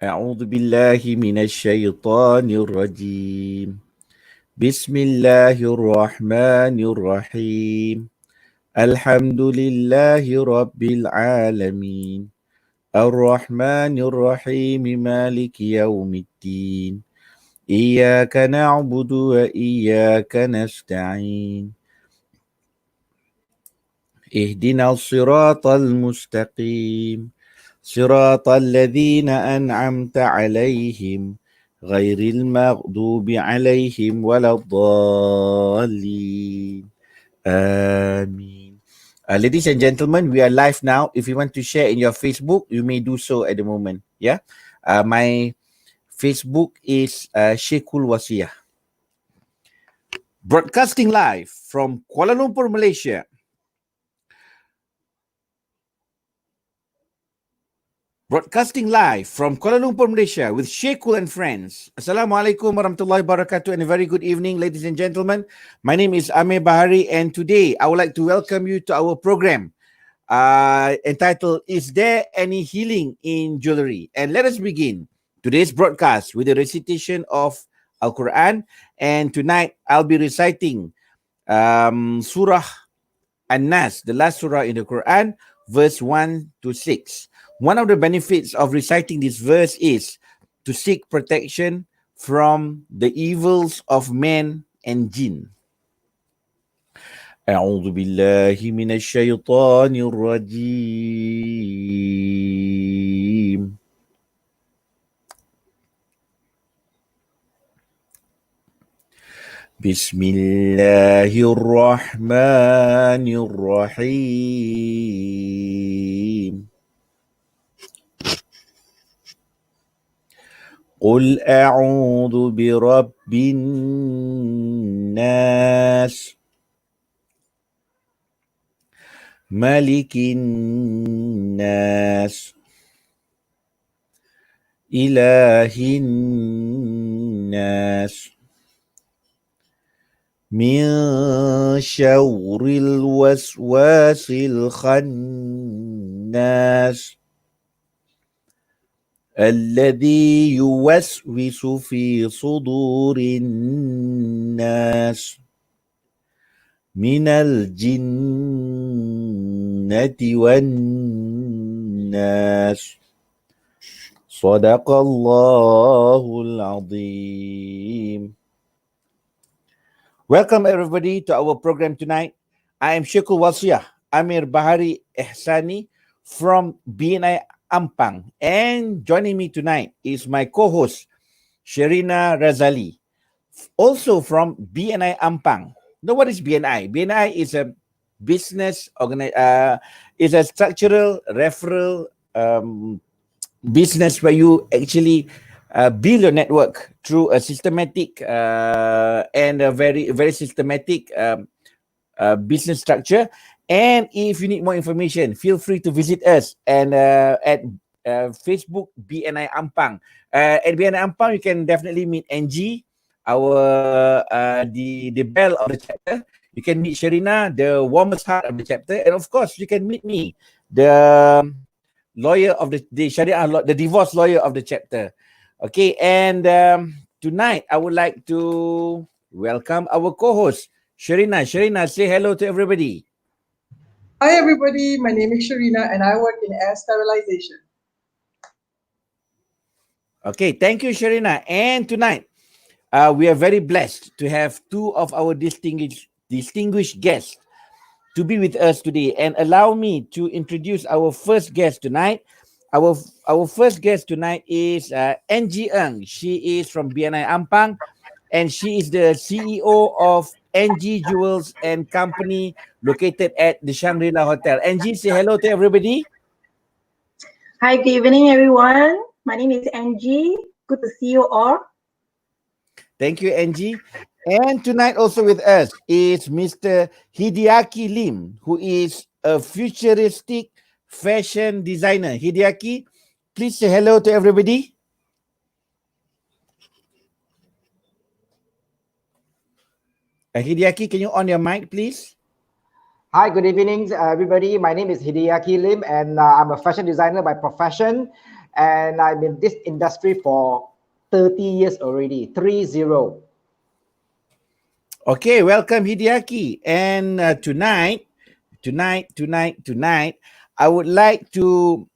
أعوذ بالله من الشيطان الرجيم. بسم الله الرحمن الرحيم. الحمد لله رب العالمين. الرحمن الرحيم مالك يوم الدين. إياك نعبد وإياك نستعين. اهدنا الصراط المستقيم. صراط الذين أنعمت عليهم غير المغضوب عليهم ولا الضالين. Amin. Ladies and gentlemen, we are live now. If you want to share in your Facebook, you may do so at the moment. Yeah. My Facebook is Sheikhul Wasiyah. Broadcasting live from Kuala Lumpur, Malaysia. Broadcasting live from Kuala Lumpur, Malaysia with Sheikhul and friends. Assalamualaikum warahmatullahi wabarakatuh and a very good evening, ladies and gentlemen. My name is Amir Bahari and today I would like to welcome you to our program entitled, Is There Any Healing in Jewelry? And let us begin today's broadcast with a recitation of Al-Quran. And tonight I'll be reciting Surah An-Nas, the last surah in the Quran, verse 1 to 6. One of the benefits of reciting this verse is to seek protection from the evils of men and jinn. أعوذ بالله من الشيطان الرجيم. بسم الله الرحمن الرحيم. قل أعوذ برب الناس ملك الناس إله الناس من شر الوسواس الخناس الذي يوسوس في صدور الناس من الجنة والناس. صدق الله العظيم. Welcome everybody to our program tonight. I am Sheikhul Wasiyah Amir Bahari Ehsani from BNI Ampang, and joining me tonight is my co-host Sherina Razali, also from BNI Ampang. Now, what is BNI? BNI is a is a structural referral business where you actually build your network through a systematic and a very systematic business structure. And if you need more information, feel free to visit us and at Facebook BNI Ampang. At BNI Ampang, you can definitely meet NG, our the bell of the chapter. You can meet Sherina, the warmest heart of the chapter, and of course, you can meet me, the lawyer of the Sharia, the divorce lawyer of the chapter. Okay, and tonight I would like to welcome our co-host Sherina. Sherina, say hello to everybody. Hi everybody, my name is Sharina and I work in air sterilization. Okay, thank you, Sherina. And tonight, we are very blessed to have two of our distinguished guests to be with us today. And allow me to introduce our first guest tonight. Our first guest tonight is NG Ng. She is from BNI Ampang, and she is the CEO of NG Jewels and Company located at the Shangri-La Hotel. NG, say hello to everybody. Hi, good evening, everyone. My name is Angie. Good to see you all. Thank you, NG. And tonight also with us is Mr. Hideaki Lim, who is a futuristic fashion designer. Hideaki, please say hello to everybody. Hideaki, can you on your mic, please? Hi, good evening, everybody. My name is Hideaki Lim, and I'm a fashion designer by profession. And I'm in this industry for 30 years already, 30. Okay, welcome Hideaki. And tonight, I would like to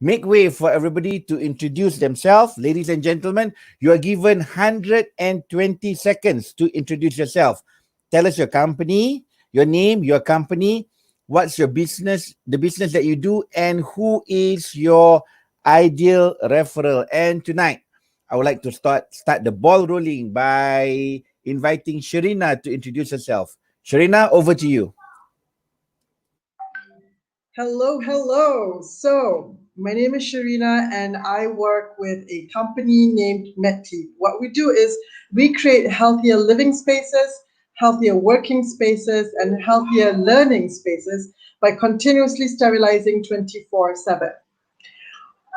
make way for everybody to introduce themselves. Ladies and gentlemen, you are given 120 seconds to introduce yourself. Tell us your company, your name, your company, what's your business, the business that you do, and who is your ideal referral. And tonight, I would like to start the ball rolling by inviting Sharina to introduce herself. Sharina, over to you. Hello, hello. So, my name is Sharina and I work with a company named Meti. What we do is we create healthier living spaces, healthier working spaces, and healthier learning spaces by continuously sterilizing 24/7.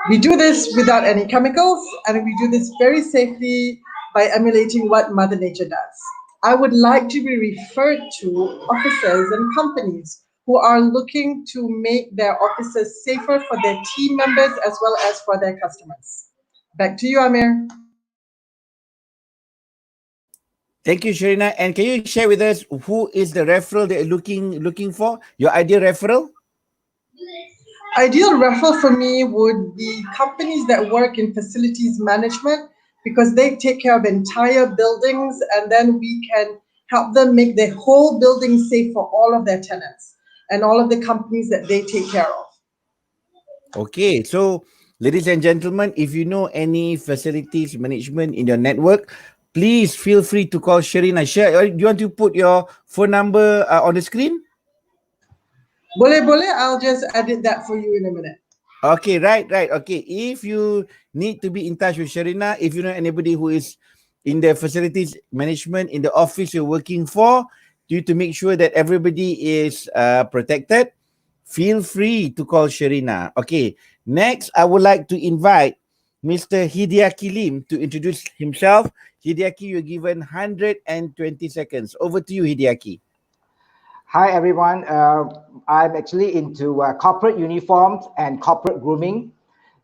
We do this without any chemicals, and we do this very safely by emulating what Mother Nature does. I would like to be referred to officers and companies who are looking to make their offices safer for their team members as well as for their customers. Back to you, Amir. Thank you, Sharina. And can you share with us who is the referral that you're looking for? Your ideal referral? Ideal referral for me would be companies that work in facilities management because they take care of entire buildings and then we can help them make their whole building safe for all of their tenants and all of the companies that they take care of. Okay, so ladies and gentlemen, if you know any facilities management in your network, please feel free to call Sharina. Do you want to put your phone number on the screen? Boleh, boleh, I'll just edit that for you in a minute. Okay, right. Okay, if you need to be in touch with Sharina, if you know anybody who is in the facilities management in the office you're working for, due to make sure that everybody is protected, feel free to call Sharina. Okay, next I would like to invite Mr. Hideaki Lim to introduce himself. Hideaki, you're given 120 seconds. Over to you, Hideaki. Hi, everyone. I'm actually into corporate uniforms and corporate grooming.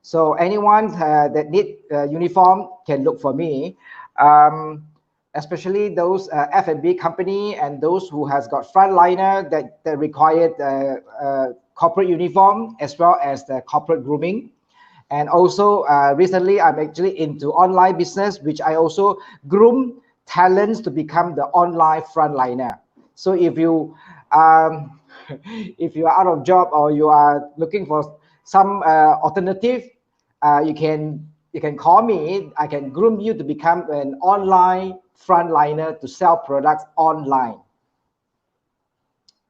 So anyone that need uniform can look for me, especially those F&B company and those who has got frontliner that required corporate uniform as well as the corporate grooming. And also recently, I'm actually into online business, which I also groom talents to become the online frontliner. So if you if you are out of job or you are looking for some alternative, you can call me. I can groom you to become an online frontliner to sell products online.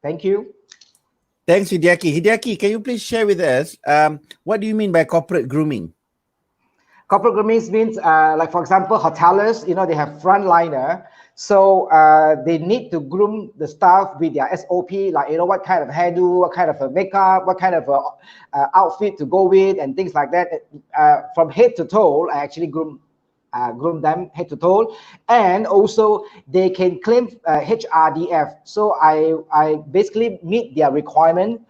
Thank you. Thanks, Hideaki. Hideaki, can you please share with us what do you mean by corporate grooming? Corporate grooming means, like for example, hoteliers, they have frontliner. So they need to groom the staff with their SOP, like, what kind of hairdo, what kind of makeup, what kind of outfit to go with and things like that. From head to toe, I actually groom them head to toe. And also they can claim HRDF. So I basically meet their requirement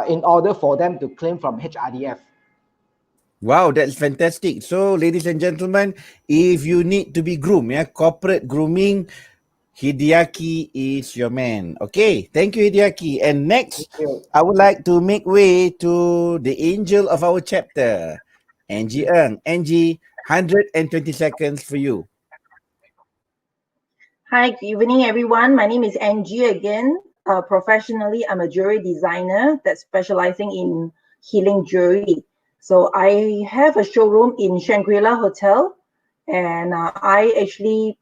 in order for them to claim from HRDF. Wow, that's fantastic. So, ladies and gentlemen, if you need to be groomed, corporate grooming, Hideaki is your man. Okay, thank you, Hideaki. And next, I would like to make way to the angel of our chapter, Angie Ng. Angie, 120 seconds for you. Hi, good evening, everyone. My name is Angie again. Professionally, I'm a jewelry designer that's specializing in healing jewelry. So I have a showroom in Shangri-La Hotel, and I actually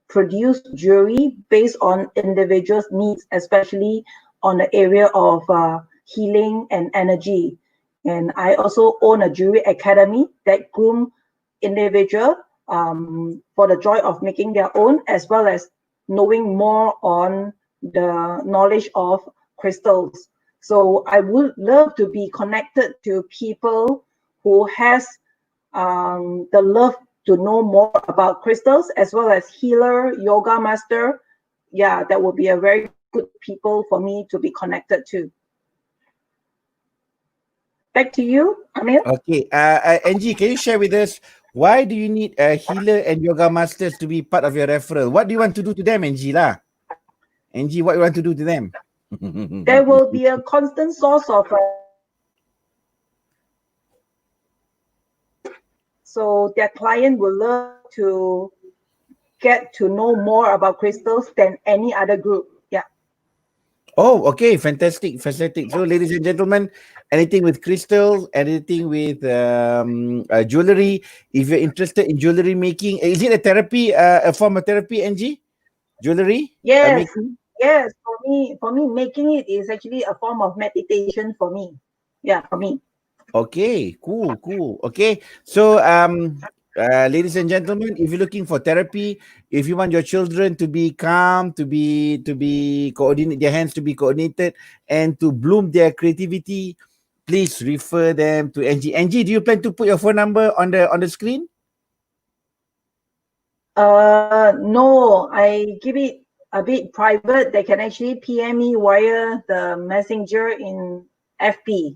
produce jewelry based on individuals' needs, especially on the area of healing and energy. And I also own a jewelry academy that groom individual for the joy of making their own, as well as knowing more on the knowledge of crystals. So I would love to be connected to people who has the love to know more about crystals, as well as healer, yoga master. Yeah, that would be a very good people for me to be connected to. Back to you, Amir. Okay, Angie, can you share with us why do you need a healer and yoga masters to be part of your referral? What do you want to do to them, Angie lah? Angie, what you want to do to them? There will be a constant source of so their client will learn to get to know more about crystals than any other group. Yeah. Oh, okay, fantastic, fantastic. So, ladies and gentlemen, anything with crystal, anything with jewelry. If you're interested in jewelry making, is it a therapy, a form of therapy, Angie? Jewelry? Yes. Yes. For me, making it is actually a form of meditation for me. Yeah, for me. Okay, cool, cool. Okay, so ladies and gentlemen, if you're looking for therapy, if you want your children to be calm, to be coordinate, their hands to be coordinated, and to bloom their creativity, please refer them to Angie. Angie, do you plan to put your phone number on the screen? No, I give it a bit private. They can actually PM me via the messenger in FB.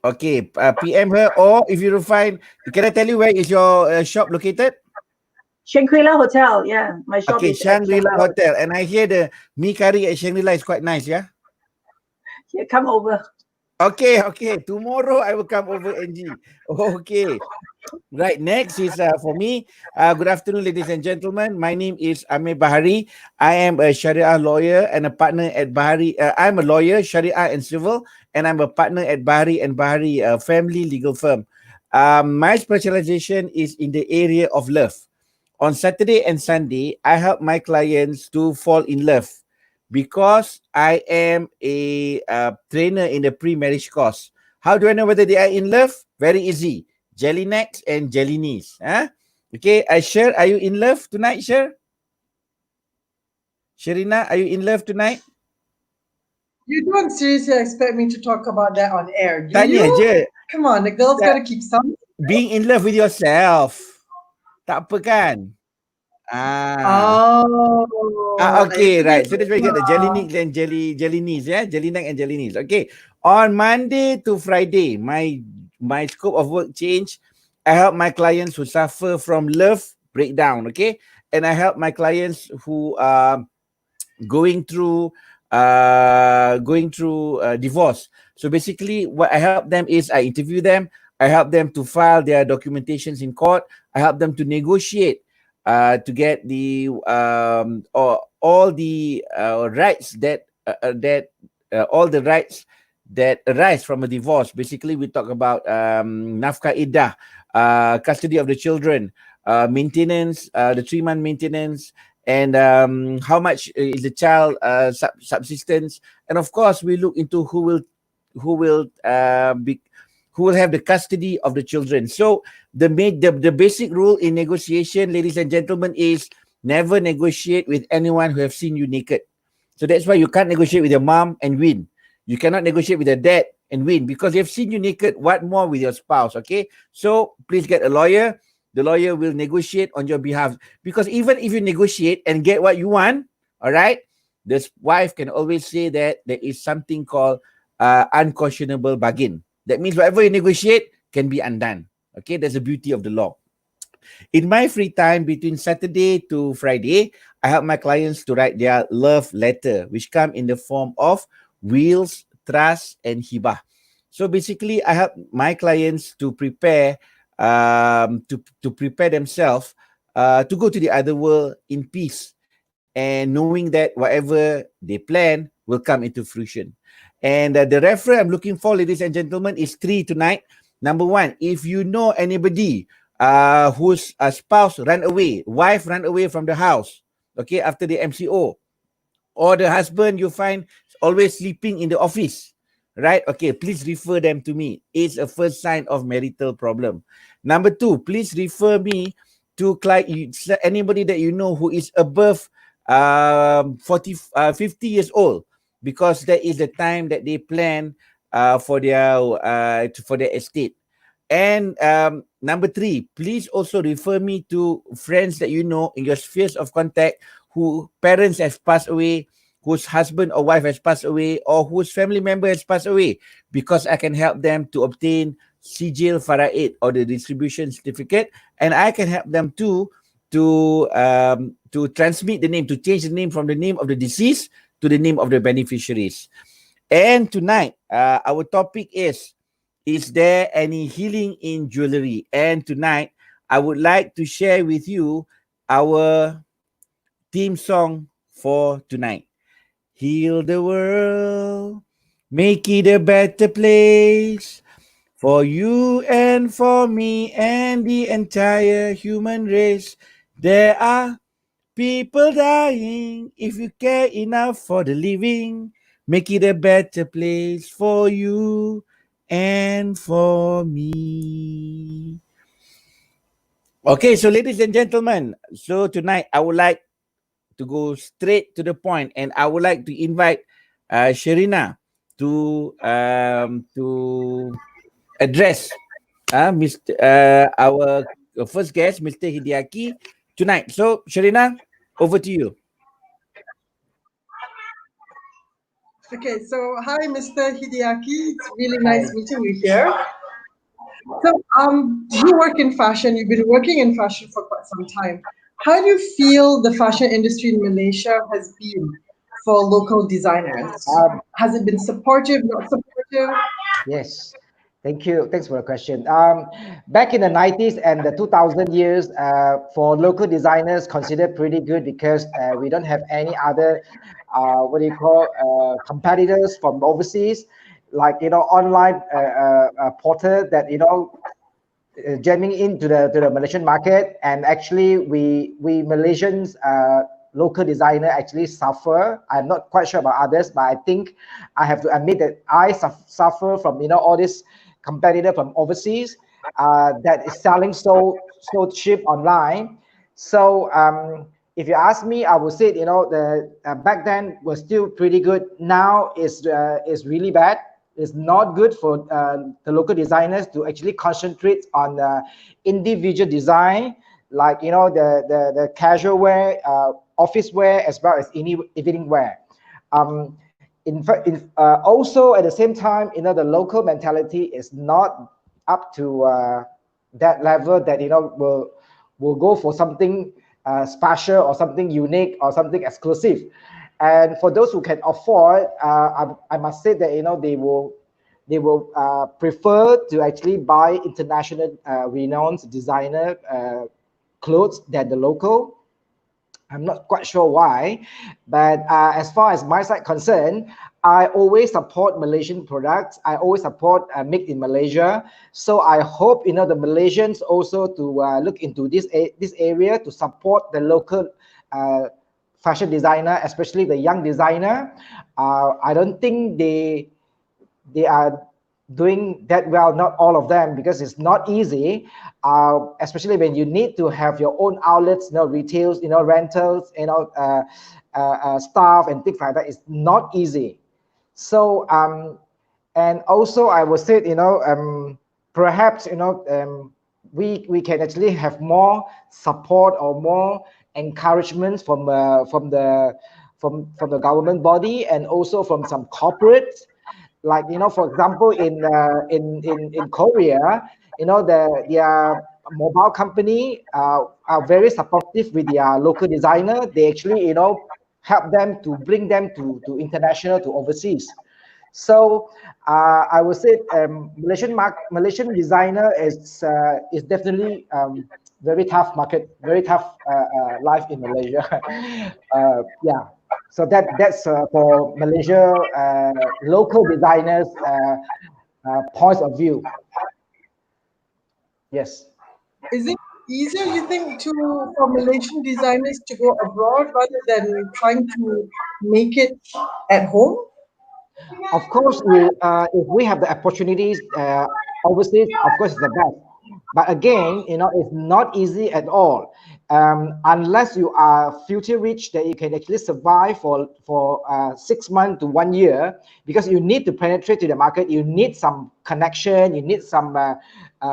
Okay, PM her, or if you find, can I tell you where is your shop located? Shangri-La Hotel, yeah. My shop Okay, is at Shangri-La Hotel. And I hear the mee curry at Shangri-La is quite nice, yeah? Yeah, come over. Okay, okay. Tomorrow I will come over, Angie. Okay. Right, next is for me. Good afternoon, ladies and gentlemen. My name is Amir Bahari. I am a Sharia lawyer and a partner at Bahari. I'm a lawyer, Sharia and civil, and I'm a partner at Bahari and Bahari family legal firm. My specialization is in the area of love. On Saturday and Sunday, I help my clients to fall in love because I am a trainer in the pre-marriage course. How do I know whether they are in love? Very easy. Jelly necks and jelly knees. Huh? Okay, Sher, are you in love tonight, Sher? Sherina, are you in love tonight? You don't seriously expect me to talk about that on air, do Tanya you? je. Come on, the girls Yeah. gotta keep some. Being in love with yourself. Tak apa kan? Oh, I Okay, see right. it So that's where you get the jelly now. necks and jelly knees, yeah? Jelly neck and jelly knees. Okay. On Monday to Friday, my scope of work changed. I help my clients who suffer from love breakdown, okay? And I help my clients who are going through divorce. So basically what I help them is I interview them, I help them to file their documentations in court, I help them to negotiate to get the or all the rights that all the rights that arise from a divorce. Basically we talk about nafkah iddah, custody of the children, maintenance, the 3-month maintenance, and how much is the child subsistence, and of course we look into who will have the custody of the children. So the basic rule in negotiation, ladies and gentlemen, is never negotiate with anyone who have seen you naked. So that's why you can't negotiate with your mom and win. You cannot negotiate with your dad and win because they've seen you naked. What more with your spouse? Okay, so please get a lawyer. The lawyer will negotiate on your behalf, because even if you negotiate and get what you want, all right, this wife can always say that there is something called unconscionable bargain. That means whatever you negotiate can be undone. Okay, that's the beauty of the law. In my free time between Saturday to Friday, I help my clients to write their love letter, which come in the form of wills, trust, and hibah. So basically, I help my clients to prepare to prepare themselves to go to the other world in peace, and knowing that whatever they plan will come into fruition. And the referral I'm looking for, ladies and gentlemen, is 3 tonight. Number 1, if you know anybody whose spouse ran away, wife ran away from the house, okay, after the MCO, or the husband you find always sleeping in the office, right? Okay, please refer them to me. It's a first sign of marital problem. Number 2, please refer me to anybody that you know who is above 50 years old, because that is the time that they plan for their estate. And number 3, please also refer me to friends that you know in your spheres of contact who parents have passed away, whose husband or wife has passed away or whose family member has passed away, because I can help them to obtain Sijil Faraid or the distribution certificate, and I can help them to transmit the name, to change the name from the name of the deceased to the name of the beneficiaries. And tonight, our topic is there any healing in jewelry? And tonight, I would like to share with you our theme song for tonight. Heal the world, make it a better place for you and for me and the entire human race. There are people dying. If you care enough for the living, make it a better place for you and for me. Okay, so ladies and gentlemen, so tonight I would like to go straight to the point, and I would like to invite Sherina to address Mr. Our first guest, Mr. Hideaki, tonight. So, Sherina, over to you. Okay, so hi, Mr. Hideaki. It's really nice meeting you here. So, you work in fashion. You've been working in fashion for quite some time. How do you feel the fashion industry in Malaysia has been for local designers? Has it been supportive, not supportive? Yes, thank you. Thanks for the question. Back in the 90s and the 2000 years, for local designers, considered pretty good because we don't have any other, what do you call, competitors from overseas, like online portal that jamming into the Malaysian market. And actually, we Malaysians. Local designer actually suffer. I'm not quite sure about others, but I think I have to admit that I suffer from all this competitor from overseas that is selling so cheap online. So if you ask me, I would say the back then was still pretty good. Now is really bad. It's not good for the local designers to actually concentrate on individual design, like the casual wear, office wear, as well as evening wear. In fact, also at the same time, the local mentality is not up to that level that will go for something special or something unique or something exclusive. And for those who can afford, I must say that they will prefer to actually buy international renowned designer clothes than the local. I'm not quite sure why, but as far as my side concerned, I always support Malaysian products. I always support made in Malaysia. So I hope the Malaysians also to look into this area to support the local fashion designer, especially the young designer. I don't think they are doing that well, not all of them, because it's not easy, especially when you need to have your own outlets, retails, rentals, staff and things like that. It's not easy. So and also I would say perhaps we can actually have more support or more encouragement from the government body and also from some corporates. Like for example, in Korea, their mobile company are very supportive with their local designer. They actually help them to bring them to international, to overseas. So I would say Malaysian designer is definitely very tough market, very tough life in Malaysia. Yeah. So that's for Malaysia local designers' points of view. Yes. Is it easier, you think, for Malaysian designers to go abroad rather than trying to make it at home? Of course, if we have the opportunities overseas, of course, it's the best. But again, it's not easy at all. Unless you are future rich, that you can actually survive for 6 months to 1 year, because you need to penetrate to the market. You need some connection. You need some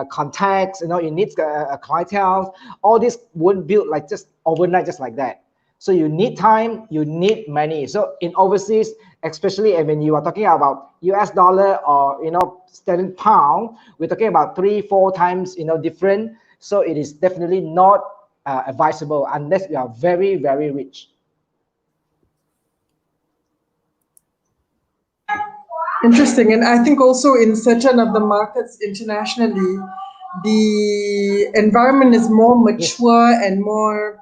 contacts. You need a clientele. All this won't build like just overnight, just like that. So you need time, you need money. So in overseas, especially when you are talking about US dollar or sterling pound, we're talking about 3-4 times different. So it is definitely not advisable unless we are very, very rich. Interesting. And I think also in certain of the markets internationally, the environment is more mature and more,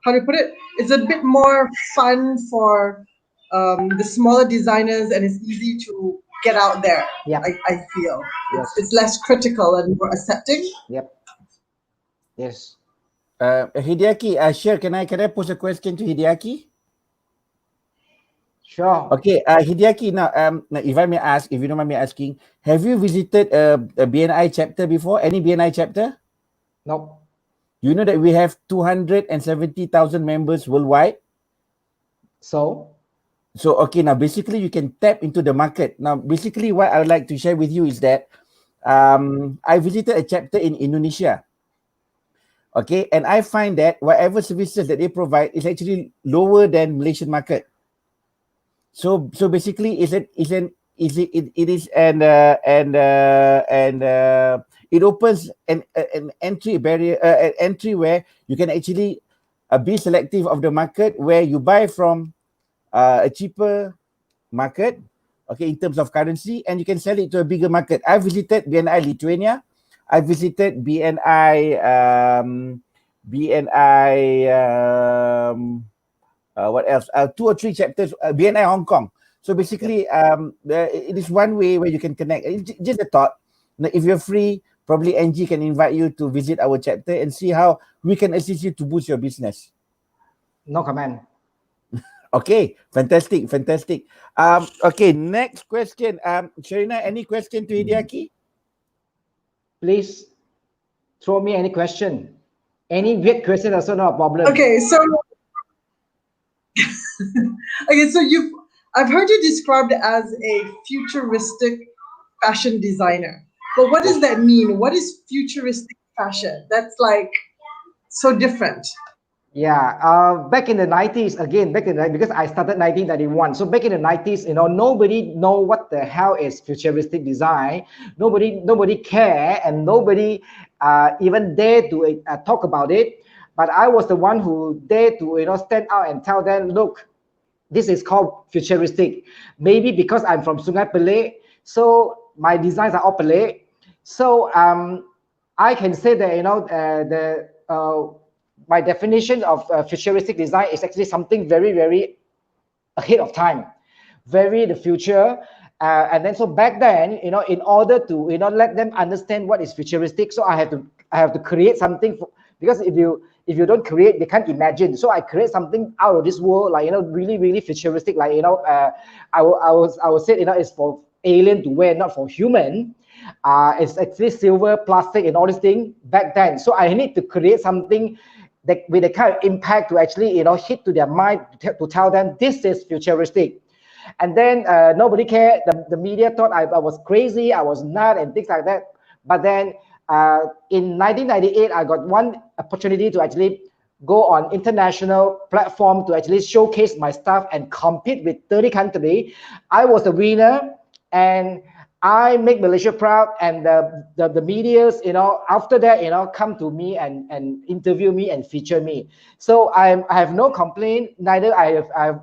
how do you put it? It's a bit more fun for the smaller designers, and it's easy to get out there. Yeah. I feel Yes. it's less critical and more accepting. Yep. Yes. Hideaki, Shir, can I pose a question to Hideaki? Sure. Okay, Hideaki, now, if I may ask, if you don't mind me asking, have you visited a BNI chapter before? Any BNI chapter? No. You know that we have 270,000 members worldwide. So, okay, now basically you can tap into the market. Now, basically what I would like to share with you is that I visited a chapter in Indonesia. Okay, and I find that whatever services that they provide is actually lower than Malaysian market. So basically, it opens an entry barrier, an entry where you can actually be selective of the market, where you buy from a cheaper market, okay, in terms of currency, and you can sell it to a bigger market. I visited BNI Lithuania. I visited BNI what else? 2 or 3 chapters, BNI Hong Kong. So basically, it is one way where you can connect. It's just a thought. Now, if you're free, probably Angie can invite you to visit our chapter and see how we can assist you to boost your business. No comment. Okay, fantastic. Okay, next question. Sharina, any question to Hideaki? Please throw me any question. Any weird question also not a problem. Okay, so I've heard you described as a futuristic fashion designer. But what does that mean? What is futuristic fashion? That's like so different. Yeah, back in the 90s, because I started 1991. So back in the 90s, nobody know what the hell is futuristic design. Nobody care, and nobody even dare to talk about it. But I was the one who dared to stand out and tell them, look, this is called futuristic. Maybe because I'm from Sungai Pelek, so my designs are all Pelek. So I can say that my definition of futuristic design is actually something very, very ahead of time, very the future. And then so back then, in order to let them understand what is futuristic, so I have to create something because if you don't create, they can't imagine. So I create something out of this world, like really, really futuristic. Like I would say it's for alien to wear, not for human. It's actually silver, plastic, and all these things back then. So I need to create something that with a kind of impact to actually hit to their mind to tell them this is futuristic. And then nobody cared. The media thought I was crazy, I was nuts, and things like that. But then in 1998, I got one opportunity to actually go on international platform to actually showcase my stuff and compete with 30 countries. I was the winner, and I make Malaysia proud, and the medias, after that, come to me and interview me and feature me. So I have no complaint, neither I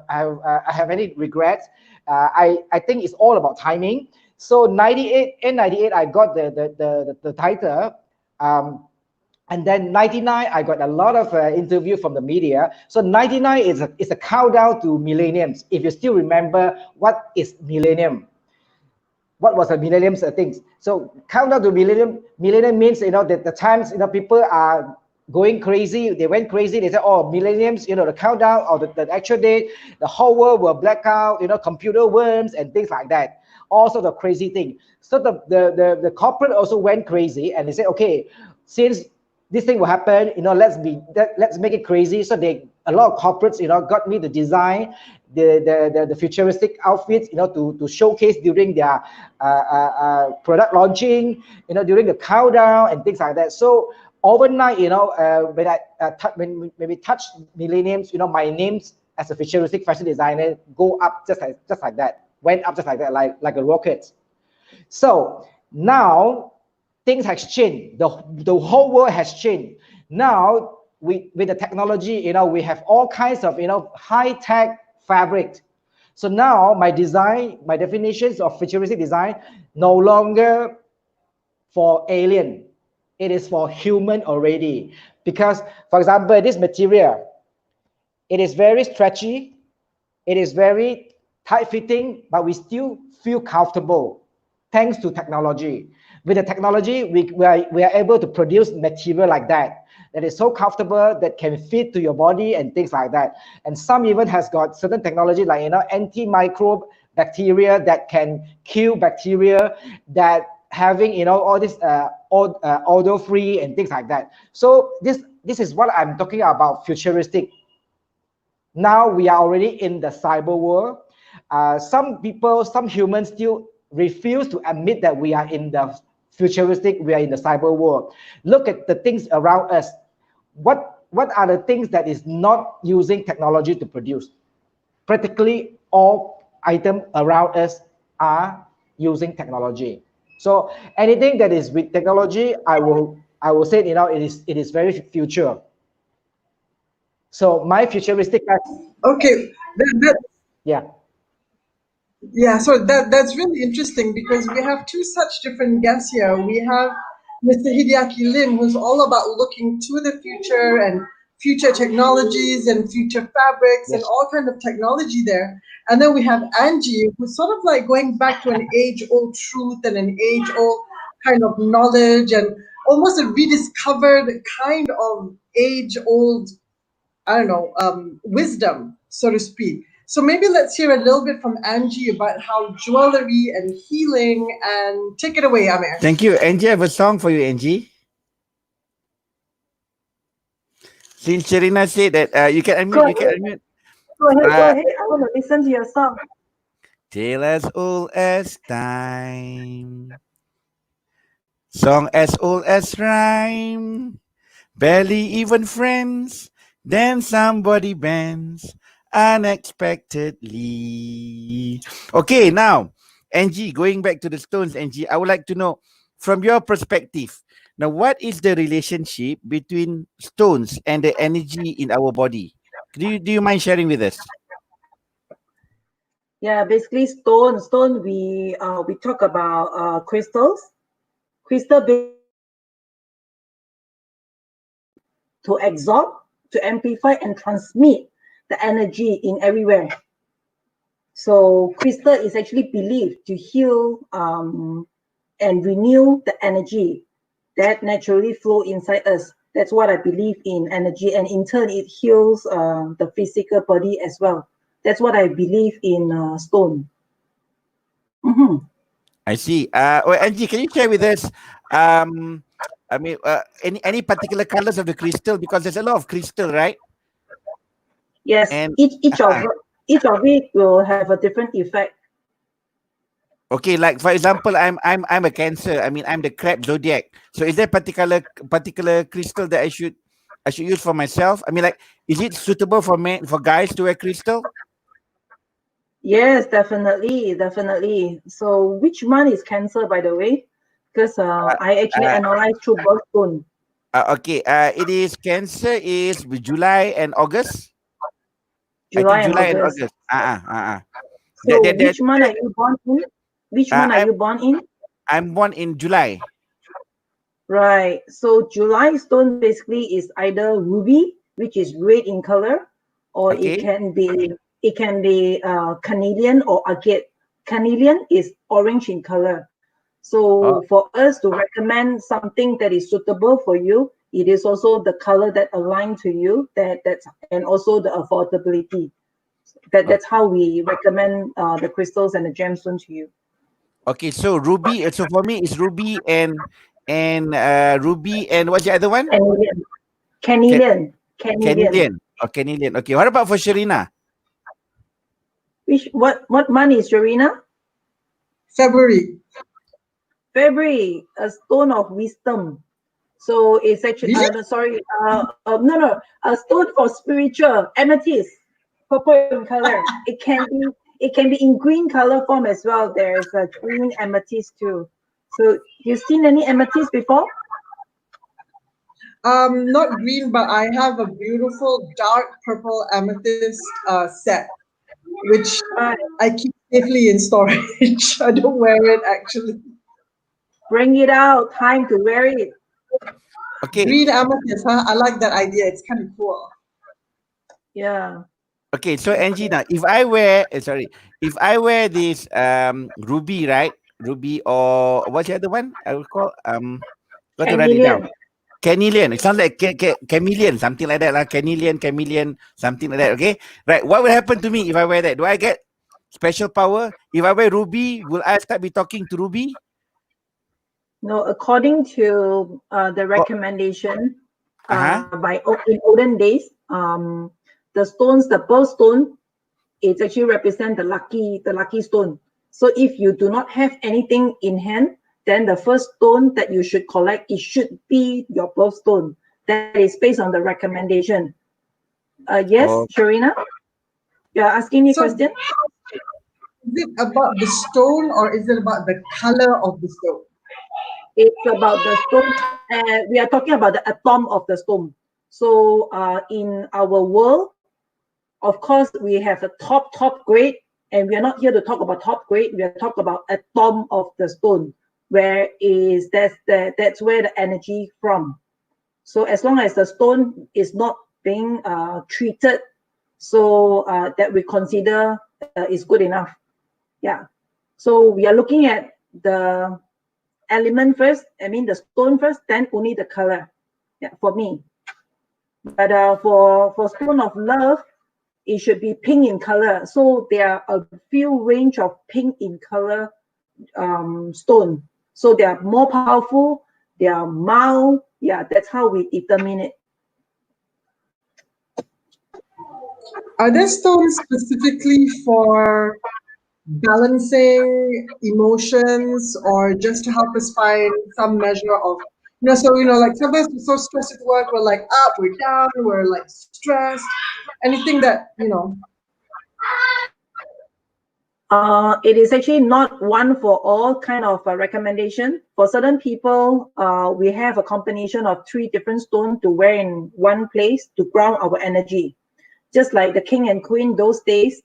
have any regrets. I think it's all about timing. So 98 I got the title. And then 99, I got a lot of interview from the media. So 99 is a countdown to millenniums. If you still remember what is millennium. What was the millennium things? So countdown to millennium means that the times people are going crazy. They went crazy. They said, oh, millenniums, the countdown or the actual date, the whole world will black out, computer worms and things like that. Also the crazy thing. So the corporate also went crazy, and they said, okay, since this thing will happen, let's make it crazy. So a lot of corporates, got me to design the futuristic outfits, to showcase during their product launching, during the countdown and things like that. So overnight, when when we touch millenniums, my names as a futuristic fashion designer go up just like that, went up just like that, like a rocket. So now things have changed. The whole world has changed. Now with the technology, we have all kinds of high tech fabric. So now my definitions of futuristic design no longer for alien. It is for human already. Because, for example, this material, it is very stretchy, it is very tight fitting, but we still feel comfortable thanks to technology. With the technology, we are able to produce material like that is so comfortable, that can fit to your body and things like that. And some even has got certain technology like antimicrobe bacteria that can kill bacteria, that having all this odor free and things like that. So this is what I'm talking about, futuristic. Now we are already in the cyber world. Some humans still refuse to admit that we are in the futuristic, we are in the cyber world. Look at the things around us. What are the things that is not using technology to produce? Practically all items around us are using technology. So anything that is with technology, I will say, it is very future. So my futuristic. Okay, Yeah. yeah, so that's really interesting because we have two such different guests here. We have Mr. Hideaki Lim, who's all about looking to the future and future technologies and future fabrics and all kind of technology there. And then we have Angie, who's sort of like going back to an age-old truth and an age-old kind of knowledge and almost a rediscovered kind of age-old, I don't know, wisdom, so to speak. So maybe let's hear a little bit from Angie about how jewelry and healing, and take it away, Amir. Thank you. Angie, I have a song for you, Angie. Since Sherina said that you can unmute, you can unmute. Go ahead. I want to listen to your song. Tale as old as time, song as old as rhyme, barely even friends, then somebody bends unexpectedly. Okay, now, Angie, going back to the stones, Angie, I would like to know from your perspective, now what is the relationship between stones and the energy in our body? Do you mind sharing with us? Yeah, basically stone. We talk about crystals. Crystal to absorb, to amplify, and transmit the energy in everywhere. So crystal is actually believed to heal and renew the energy that naturally flow inside us. That's what I believe in energy, and in turn, it heals the physical body as well. That's what I believe in stone. Mm-hmm. I see. Angie, can you share with us? I mean, any particular colors of the crystal, because there's a lot of crystal, right? Yes, And each of it will have a different effect. okay, like for example, I'm a Cancer. I mean, I'm the crab zodiac. So is there particular crystal that I should use for myself? I mean, like, is it suitable for guys to wear crystal? Yes, definitely. So which month is Cancer, by the way? Because I actually analyzed through birthstone. Okay, it is Cancer is July and August. July I think and July and August. August. So which month are you born in? Which month are you born in? I'm born in July. Right. So July stone basically is either ruby, which is red in color, or Okay. it can be carnelian or agate. Carnelian is orange in color. So for us to recommend something that is suitable for you, it is also the color that align to you, that's and also the affordability. That's how we recommend the crystals and the gemstone to you. Okay, so ruby. So for me, it's ruby and ruby and what's the other one? Carnelian. Oh, carnelian. Okay, what about for Sherina? What month is Sherina? February. February, a stone of wisdom. So it's actually Really? no, sorry, no, a stone for spiritual, amethyst, purple in color. It can be in green color form as well. There's a green amethyst too. So you've seen any amethyst before? Not green, but I have a beautiful dark purple amethyst set, which Right. I keep safely in storage. I don't wear it actually. Bring it out. Time to wear it. Okay, Green amethyst, huh? I like that idea. It's kind of cool. Yeah. okay. So Angie, now if I wear, if I wear this ruby, right? Ruby or what's the other one? I will call got to write it down. Chameleon. Carnelian. It sounds like chameleon, something like that. Chameleon, something like that. Okay. Right. What will happen to me if I wear that? Do I get special power? If I wear ruby, will I start be talking to ruby? No, according to the Oh, recommendation uh-huh. in olden days, the stones, the birthstone, it actually represent the lucky stone. So if you do not have anything in hand, then the first stone that you should collect, it should be your birthstone. That is based on the recommendation. Yes, Oh, Sharina, you're asking me a So, question. is it about the stone or is it about the color of the stone? It's about the stone. We are talking about the atom of the stone. So in our world, of course, we have a top grade, and we are not here to talk about top grade. We are talking about atom of the stone, where is that's where the energy from. So as long as the stone is not being treated, so that we consider is good enough. Yeah. So we are looking at the element first. I mean the stone first, then only the color. Yeah, for me. But for stone of love, it should be pink in color. So there are a few range of pink in color stone. So they are more powerful. They are mild. Yeah, that's how we determine it. Are there stones specifically for balancing emotions or just to help us find some measure of, so, like sometimes we're so stressed at work, we're like up, we're down, we're like stressed. Anything that. It is actually not one for all kind of recommendation. For certain people, we have a combination of 3 different stones to wear in one place to ground our energy. Just like the king and queen those days,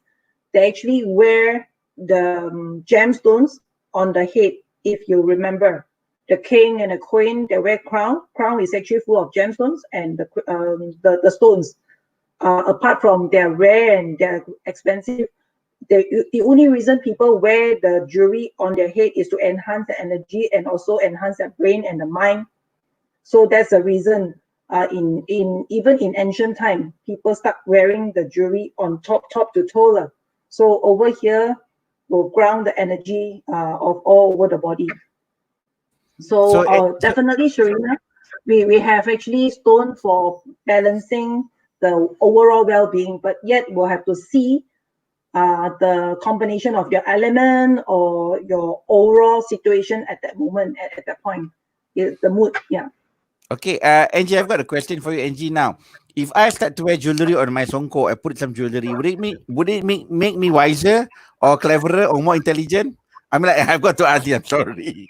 they actually wear the gemstones on the head. If you remember, the king and the queen, they wear crown. Crown is actually full of gemstones, and the stones, apart from they're rare and they're expensive, the only reason people wear the jewelry on their head is to enhance the energy and also enhance their brain and the mind. So that's the reason. In even in ancient time, people start wearing the jewelry on top to toe. So over here will ground the energy of all over the body. So so definitely, Sharina, we have actually stone for balancing the overall well-being, but yet we'll have to see the combination of your element or your overall situation at that moment, at that point, the mood. Yeah. okay, Angie, I've got a question for you, Angie. Now, if I start to wear jewelry on my songko, I put some jewelry. Would it make me wiser or cleverer or more intelligent? I'm like, I've got to ask you. I'm sorry.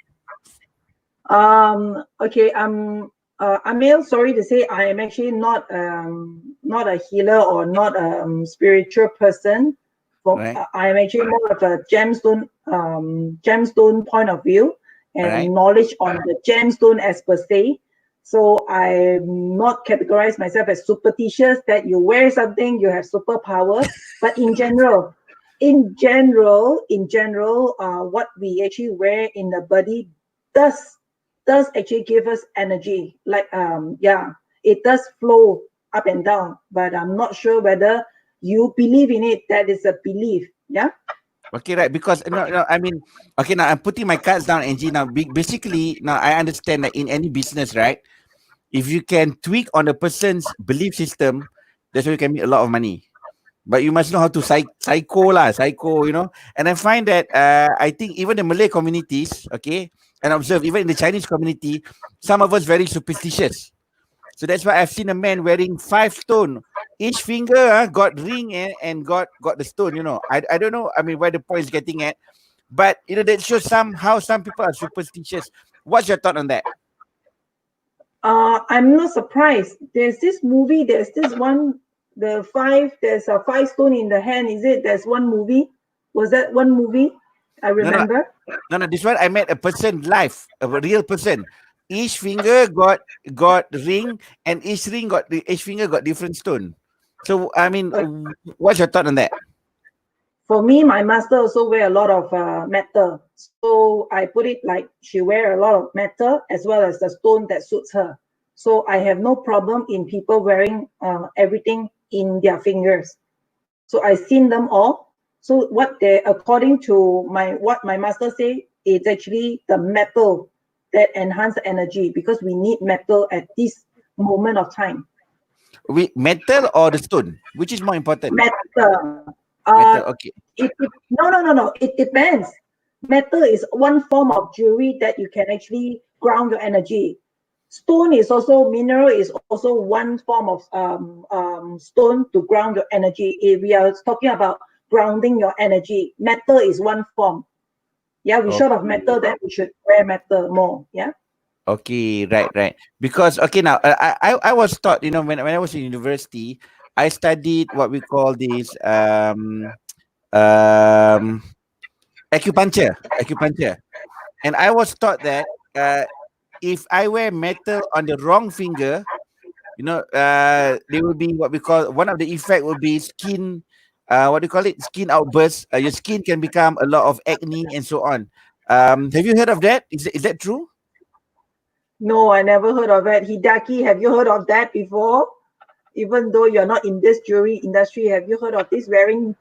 Okay. Amel, sorry to say, I am actually not a healer or not a spiritual person. Right, I am actually more of a gemstone point of view right. and knowledge on the gemstone as per se. So I'm not categorize myself as superstitious that you wear something, you have superpower. But in general, what we actually wear in the body does actually give us energy. Like yeah, it does flow up and down, but I'm not sure whether you believe in it. That is a belief. Yeah. Okay, right. Because no, I mean, okay. Now I'm putting my cards down, Angie. Now, basically, now I understand that in any business, right? If you can tweak on a person's belief system, that's where you can make a lot of money. But you must know how to psycho. And I find that I think even the Malay communities, okay, and observed, even in the Chinese community, some of us very superstitious. So that's why I've seen a man wearing 5 stone. Each finger got ring and got the stone. You know, I don't know. I mean, where the point is getting at, but you know that shows how some people are superstitious. What's your thought on that? I'm not surprised. There's this movie. There's this one. There's a 5 stone in the hand. Is it? There's one movie. Was that one movie? I remember. No. This one I met a person live, a real person. Each finger got ring, and each finger got different stone. So I mean, what's your thought on that? For me, my master also wear a lot of metal. So I put it like she wear a lot of metal as well as the stone that suits her. So I have no problem in people wearing everything in their fingers. So I seen them all. So according to what my master say, it's actually the metal that enhance the energy, because we need metal at this moment of time. Metal or the stone? Which is more important? Metal. Metal, okay. No. It depends. Metal is one form of jewelry that you can actually ground your energy. Stone is also mineral, is also one form of stone to ground your energy. If we are talking about grounding your energy, metal is one form. Yeah, we short of metal, then we should wear metal more. Yeah. Okay, right. Because now I was taught, you know, when I was in university, I studied what we call this acupuncture, and I was taught that if I wear metal on the wrong finger, you know, there will be what we call, one of the effect will be skin. What do you call it? Skin outburst. Your skin can become a lot of acne and so on. Have you heard of that? Is that true? No, I never heard of that. Hidaki, have you heard of that before? Even though you're not in this jewelry industry, have you heard of this? Wearing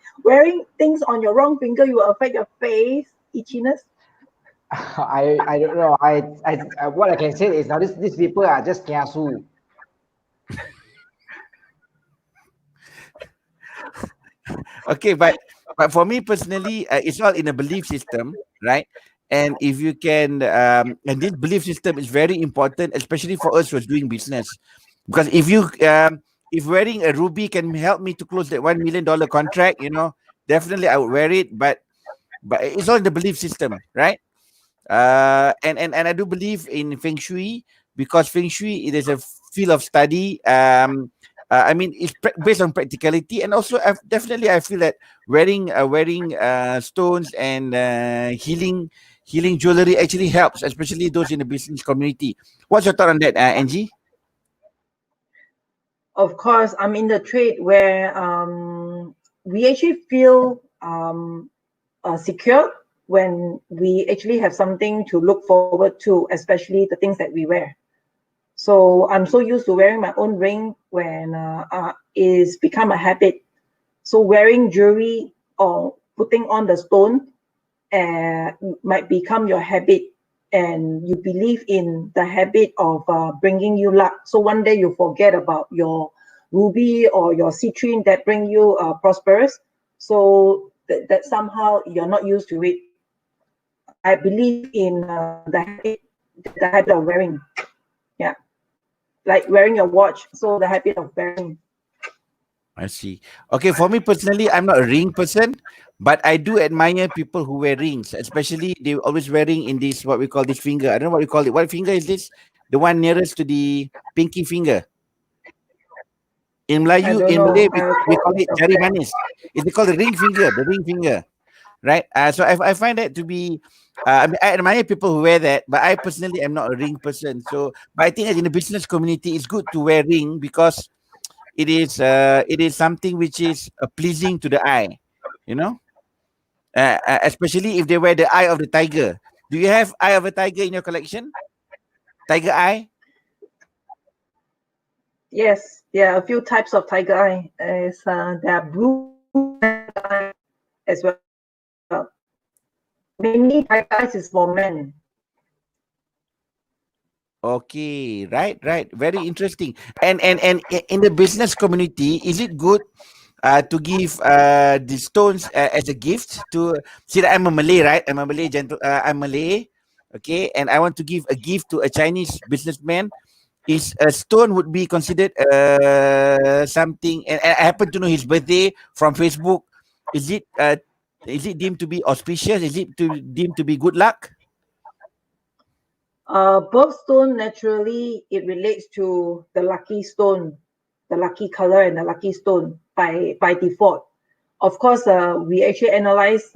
things on your wrong finger, you will affect your face itchiness. I don't know. I what I can say is now these people are just kiasu. Okay, but for me personally, it's all in a belief system, right? And if you can, and this belief system is very important, especially for us who's doing business, because if wearing a ruby can help me to close that $1 million contract, you know, definitely I would wear it. But it's all in the belief system, right? And I do believe in feng shui, because feng shui, it is a field of study. I mean, it's based on practicality, and also definitely I feel that wearing stones and healing jewelry actually helps, especially those in the business community. What's your thought on that, Angie? Of course, I'm in the trade where we actually feel secure when we actually have something to look forward to, especially the things that we wear. So I'm so used to wearing my own ring when it's become a habit. So wearing jewelry or putting on the stone might become your habit, and you believe in the habit of bringing you luck. So one day you forget about your ruby or your citrine that bring you prosperous. So that somehow you're not used to it. I believe in the habit of wearing. Yeah. Like wearing your watch. So the habit of wearing. I see. Okay, for me personally, I'm not a ring person, but I do admire people who wear rings, especially they always wearing in this, what we call this finger. I don't know what we call it. What finger is this? The one nearest to the pinky finger. In Melayu, in Malay, we call it jari manis. It's called the ring finger, right? So I find that to be, I mean, I admire people who wear that, but I personally am not a ring person. So, but I think that in the business community, it's good to wear ring, because it is something which is pleasing to the eye, you know, especially if they wear the eye of the tiger. Do you have eye of a tiger in your collection? Tiger eye? Yes, there are a few types of tiger eye. There are blue eye as well. Mainly tiger eyes is for men. Okay, right. Very interesting. And in the business community, is it good to give the stones as a gift to? See, I'm a Malay, right? I'm a Malay okay, and I want to give a gift to a Chinese businessman, is a stone would be considered something, and I happen to know his birthday from Facebook. Is it deemed to be auspicious? Is it deemed to be good luck? Birthstone, naturally, it relates to the lucky stone, the lucky color and the lucky stone by default. Of course, we actually analyze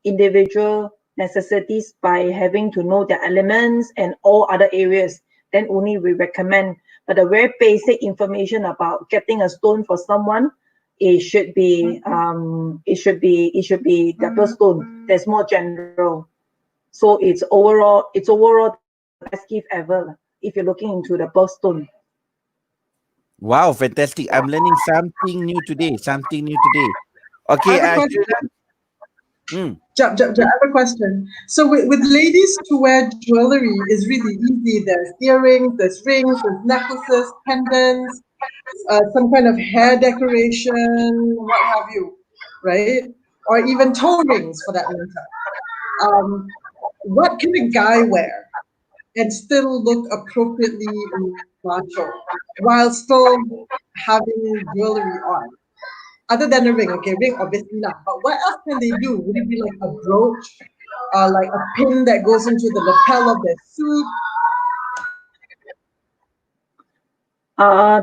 individual necessities by having to know the elements and all other areas. Then only we recommend. But the very basic information about getting a stone for someone, it should be the birthstone. That's more general. So it's overall the best gift ever if you're looking into the birthstone. Wow, fantastic! I'm learning something new today. Something new today. Okay, I have a question. Mm. I have a question. So with ladies to wear jewelry is really easy. There's earrings, there's rings, there's necklaces, pendants, some kind of hair decoration, what have you, right? Or even toe rings for that matter. What can a guy wear and still look appropriately macho while still having jewelry on? Other than a ring, okay, ring obviously not. But what else can they do? Would it be like a brooch, like a pin that goes into the lapel of their suit?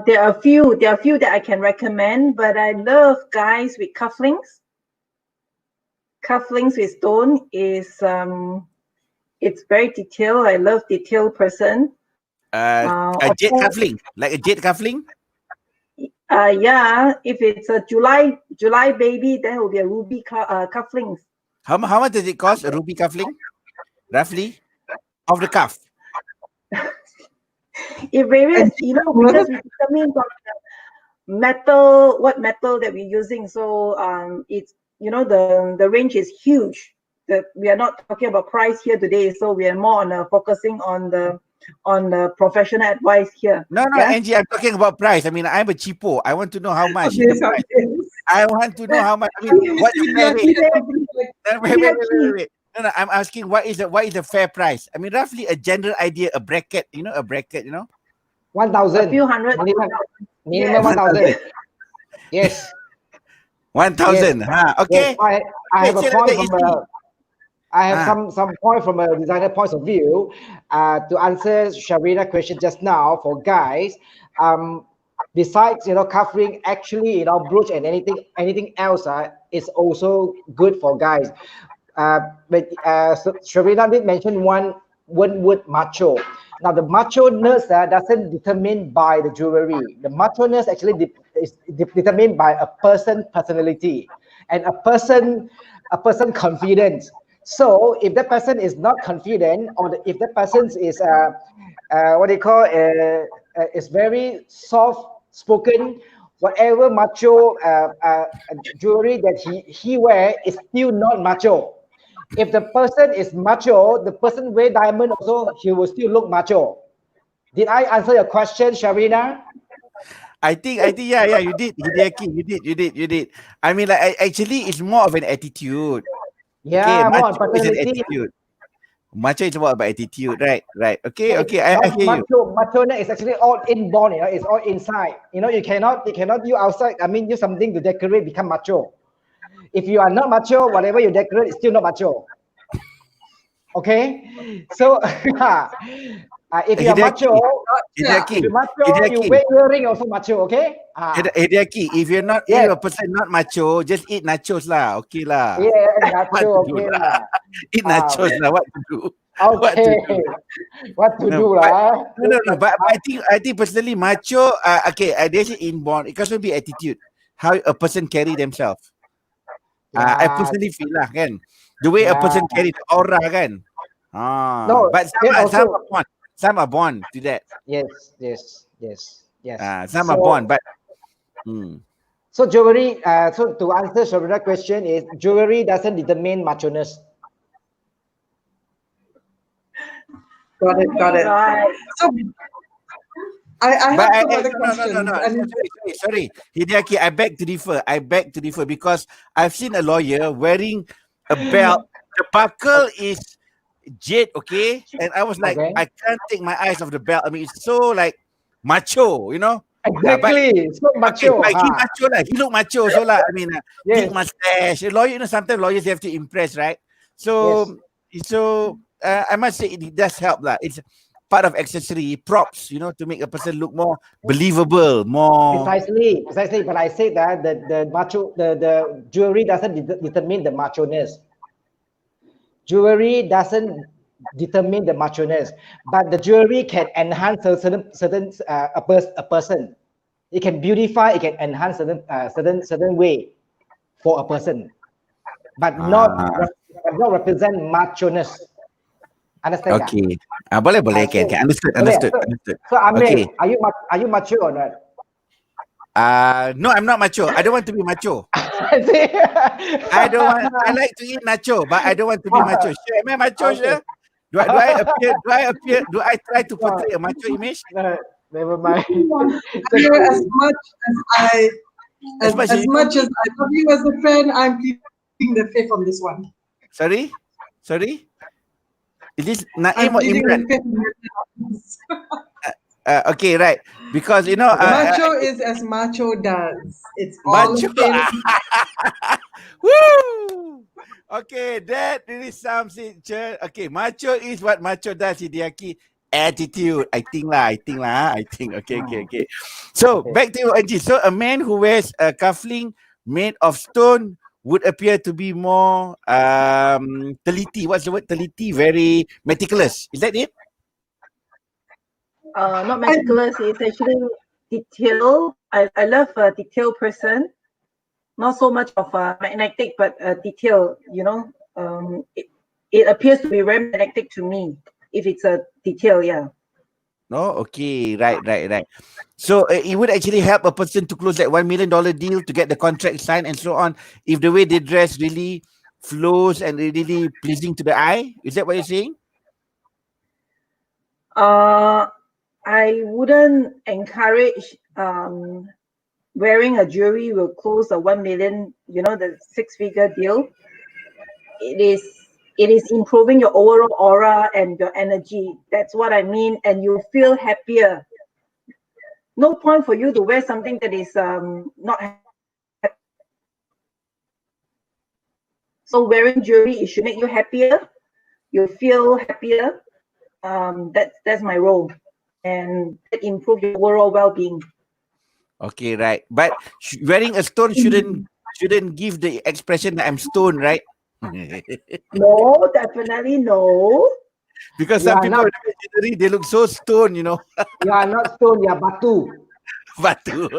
There are a few that I can recommend, but I love guys with cufflinks. Cufflinks with stone is it's very detailed. I love detailed person. A jet cuffling, like a jet cuffling. Yeah, if it's a July baby, then it will be a ruby cufflinks. How much does it cost, a ruby cuffling? Roughly? Off the cuff. It varies, because we determine from the metal, what metal that we're using. So it's, the range is huge. We are not talking about price here today, so we are more on focusing on the professional advice here. No, yeah? Angie, I'm talking about price. I mean, I'm a cheapo. I want to know how much. Yes, I want to know how much. I mean, what is the wait. No, I'm asking what is the fair price? I mean, roughly a general idea, a bracket, a bracket, 1,000. A few hundred. Minimum Yes. 1,000. Yes. 1,000. Yes. Okay. Yes. I have a point from easy. I have some point from a designer point of view to answer Sharina's question just now for guys. Besides covering, actually brooch and anything else is also good for guys. But Sharina did mention one word macho. Now the macho-ness doesn't determine by the jewelry. The macho-ness actually is determined by a personality and a person confidence. So if that person is not confident, or if that person is is very soft spoken, whatever macho jewelry that he wear is still not macho. If the person is macho, the person wear diamond also, he will still look macho. Did I answer your question, Sharina? I think yeah, you did, Hideaki, you did. I mean, like, actually, it's more of an attitude. Yeah, more on macho is an personality. attitude. Macho is about attitude, right? Okay, I hear you. Macho is actually all inborn, it's all inside. You cannot use outside. I mean, use something to decorate, become macho. If you are not macho, whatever you decorate is still not macho. Okay, so if you are macho, you wear earring also macho. Okay. Hideaki, if you're not, if a person not macho, just eat nachos lah. Okay lah. Yeah, nacho. Okay lah. Eat nachos lah. What to do? Okay. What to do lah? No. But I think personally, macho. Okay, they say inborn. It can also be attitude. How a person carry themselves. I personally feel lah, kan. The way a person carry the aura, kan. No, but some are born to that. Yes. Some are born, but. So jewelry. So to answer Sharina's question is jewelry doesn't determine macho-ness. Got it. Right. So I have some other questions. No. Sorry, Hideaki, I beg to differ because I've seen a lawyer wearing a belt. The buckle is jade, okay? And I was like, Okay. I can't take my eyes off the belt. I mean, it's so like macho, you know? But Exactly. So okay, macho. but he macho lah. He look macho so lah. I mean, big Yes. mustache. A lawyer, you know, sometimes lawyers have to impress, right? Yes. So I must say it does help lah. It's part of accessory props, you know, to make a person look more believable, more. Precisely. But I say that the jewelry doesn't determine the macho-ness. Jewelry doesn't determine the macho-ness, but the jewelry can enhance a person. It can beautify, it can enhance certain way for a person, but not represent macho-ness. Understand? Okay. Boleh, can. Understood. So Amir, Okay. are you mature or not? No, I'm not macho. I don't want to be macho. See? I don't want. I like to eat nacho, but I don't want to be macho. Sure, am I macho? Okay. Sure. Do I appear? Do I try to portray a macho image? No, never mind. Amir, as much as I love you as a friend, I'm pleading the fifth on this one. Sorry. Is this I'm Naim or pleading Imran? the fifth on this. Okay, right. Because you know, Macho is as macho does. It's all macho. a thing. Woo! Okay, that really sounds it. Okay, macho is what macho does, Hideaki. Attitude. I think. Okay. So back to you, Angie. So a man who wears a cufflink made of stone would appear to be more teliti. What's the word? Teliti, very meticulous. Is that it? Not meticulous. It's actually detail. I love a detailed person. Not so much of a magnetic, but detail. You know, it appears to be very magnetic to me if it's a detail. Yeah. No, okay, right. So it would actually help a person to close that $1 million deal, to get the contract signed and so on, if the way they dress really flows and really pleasing to the eye. Is that what you're saying? I wouldn't encourage wearing a jewelry will close a 1 million, the 6-figure deal. It is improving your overall aura and your energy. That's what I mean. And you feel happier. No point for you to wear something that is not happy. So wearing jewelry, it should make you happier. You feel happier. That's my role. And it improve your overall well-being. Okay, right. But wearing a stone shouldn't give the expression that I'm stoned, right? No, definitely no. Because some people, they look so stoned, you know. You are not stone, you are batu. Batu.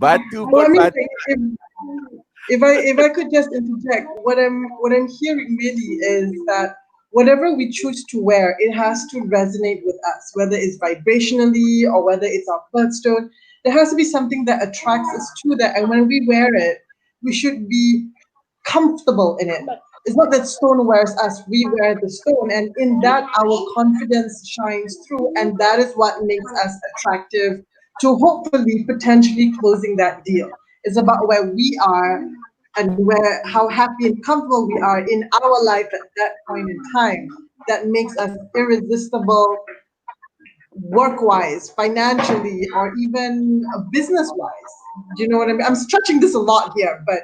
Well, I mean, if I could just interject, what I'm hearing really is that whatever we choose to wear, it has to resonate with us, whether it's vibrationally or whether it's our birthstone. There has to be something that attracts us to that, and when we wear it, we should be comfortable in it. It's not that stone wears us, we wear the stone, and in that our confidence shines through, and that is what makes us attractive to hopefully potentially closing that deal. It's about where we are and how happy and comfortable we are in our life at that point in time that makes us irresistible work-wise, financially, or even business-wise. Do you know what I mean? I'm stretching this a lot here, but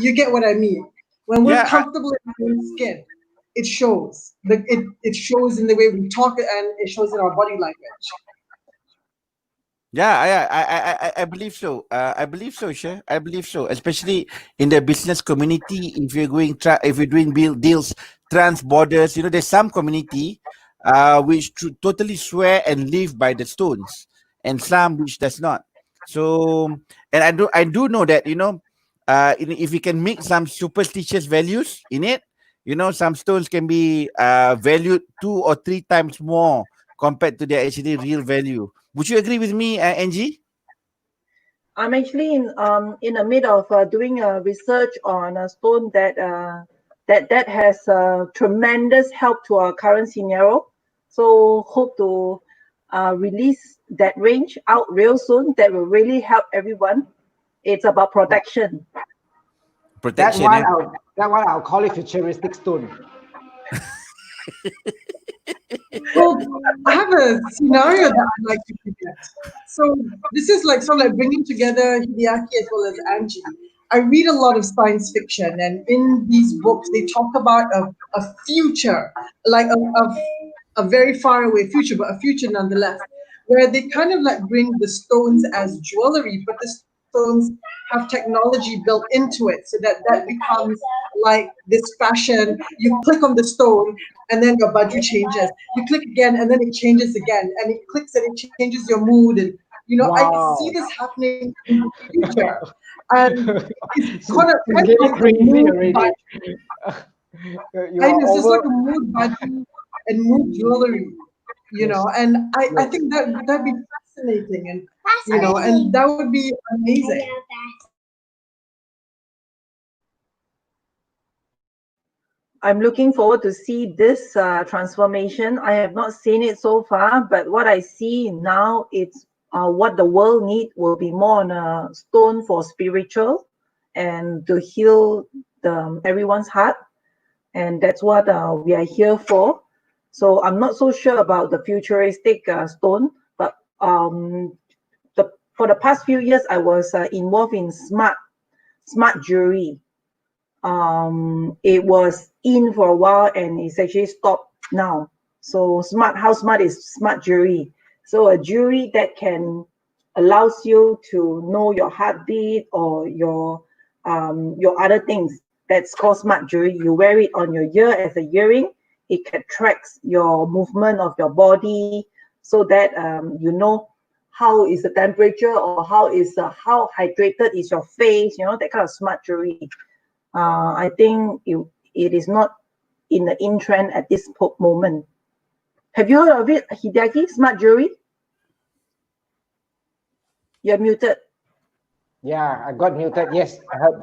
you get what I mean. When we're comfortable in our own skin, it shows. It shows in the way we talk, and it shows in our body language. Yeah, I believe so. I believe so, sure. I believe so. Especially in the business community, if you're doing deals trans borders, there's some community which totally swear and live by the stones, and some which does not. So, and I do know that if you can make some superstitious values in it, some stones can be valued 2 or 3 times more compared to their actually real value. Would you agree with me, Angie? I'm actually in the middle of doing a research on a stone that has tremendous help to our current scenario. So hope to release that range out real soon. That will really help everyone. It's about protection. That one I'll call it futuristic stone. Well, I have a scenario that I'd like to present. So this is like sort of like bringing together Hideaki as well as Angie. I read a lot of science fiction, and in these books, they talk about a future, like a very far away future, but a future nonetheless, where they kind of like bring the stones as jewelry, but the stones have technology built into it, so that that becomes like this fashion. You click on the stone, and then your budget changes. You click again, and then it changes again, and it clicks and it changes your mood. And I see Wow. this happening in the future, and it's It's kind of getting like a crazy mood already. budget. You I are know, so it's over. like a mood budgie and mood jewelry, Yes. and I Yes. think that'd be fascinating, and I, and that would be amazing. I'm looking forward to see this transformation. I have not seen it so far, but what I see now, it's what the world need will be more on a stone for spiritual and to heal everyone's heart, and that's what we are here for. So I'm not so sure about the futuristic stone, but for the past few years, I was involved in smart jewelry. It was in for a while and it's actually stopped now. So how smart is smart jewelry? So a jewelry that can allows you to know your heartbeat or your other things. That's called smart jewelry. You wear it on your ear as a earring. It can tracks your movement of your body so that you know how is the temperature or how hydrated is your face. That kind of smart jewelry. I think it is not in the in trend at this moment. Have you heard of it, Hideaki? Smart jewelry? You're muted. yeah, I got muted. Yes, I heard.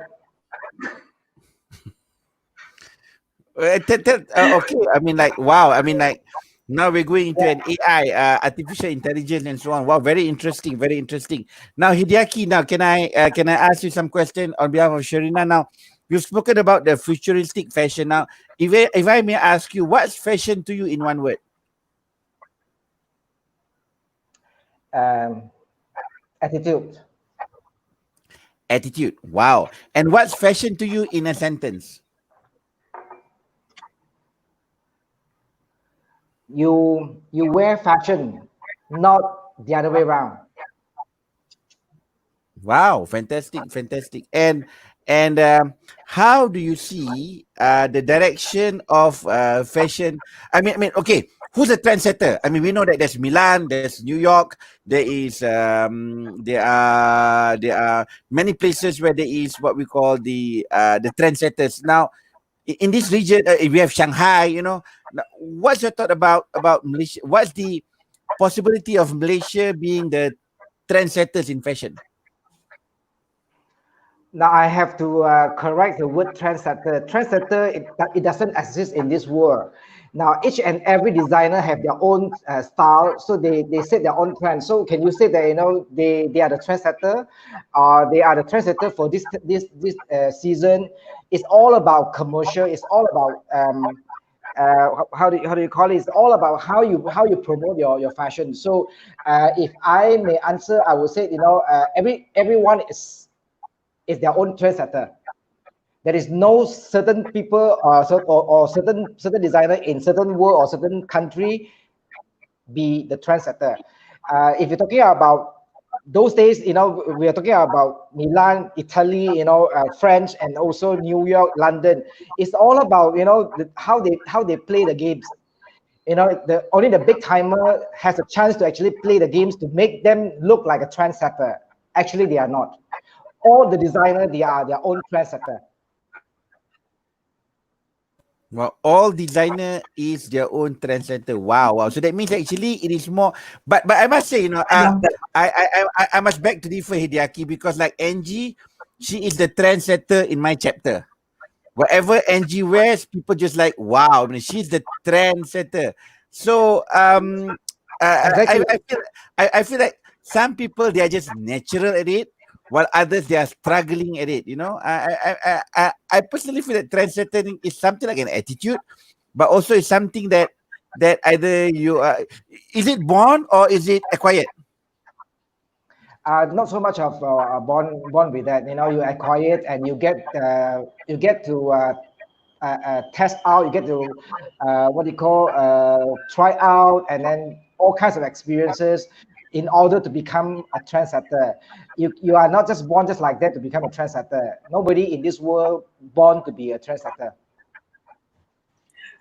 Okay, I mean, like, wow. I mean, like, now we're going into an AI, artificial intelligence, and so on. Wow, very interesting, very interesting. Now, Hideaki, now can I ask you some question on behalf of Sharina? Now, you've spoken about the futuristic fashion. Now, if I may ask you, what's fashion to you in one word? Um, Attitude. Attitude. Wow. And what's fashion to you in a sentence? You wear fashion, not the other way around. Wow, fantastic, fantastic. And how do you see the direction of fashion? I mean, okay, who's a trendsetter? I mean, we know that there's Milan, there's New York, there are many places where there is what we call the trendsetters. Now, in this region, we have Shanghai. Now, what's your thought about Malaysia? What's the possibility of Malaysia being the trendsetters in fashion? Now I have to correct the word trendsetter. Trendsetter, it doesn't exist in this world. Now each and every designer have their own style, so they set their own trend. So can you say that they are the trendsetter, they are the trendsetter for this season? It's all about commercial. It's all about how do you call it? It's all about how you promote your fashion. So if I may answer, I would say everyone is their own trendsetter. There is no certain people or certain designer in certain world or certain country be the trendsetter. If you're talking about those days, we are talking about Milan, Italy, French, and also New York, London. It's all about how they play the games. Only the big timer has a chance to actually play the games to make them look like a trendsetter. Actually, they are not. All the designer, they are their own trendsetter. Well, all designer is their own trendsetter. Wow, wow. So that means actually it is more. But I must say, I love that. I must beg to differ, Hideaki, because like Angie, she is the trendsetter in my chapter. Whatever Angie wears, people just like, wow. I mean, she's the trendsetter. So Exactly. I feel like some people they are just natural at it, while others they are struggling at it. I personally feel that trendsetting is something like an attitude, but also it's something that either you is it born or is it acquired? Not so much of born with that. You know, you acquire it and you get to test out. You get to what do you call try out, and then all kinds of experiences in order to become a trendsetter. You are not just born just like that to become a trendsetter. Nobody in this world born to be a trendsetter.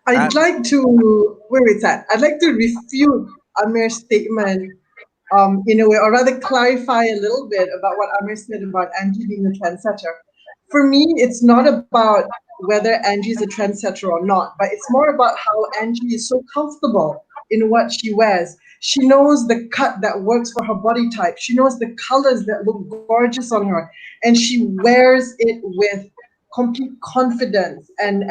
I'd like to where it's at. I'd like to refute Amir's statement in a way, or rather clarify a little bit about what Amir said about Angie being a trendsetter. For me, it's not about whether Angie is a trendsetter or not, but it's more about how Angie is so comfortable in what she wears. She knows the cut that works for her body type. She knows the colors that look gorgeous on her, and she wears it with complete confidence and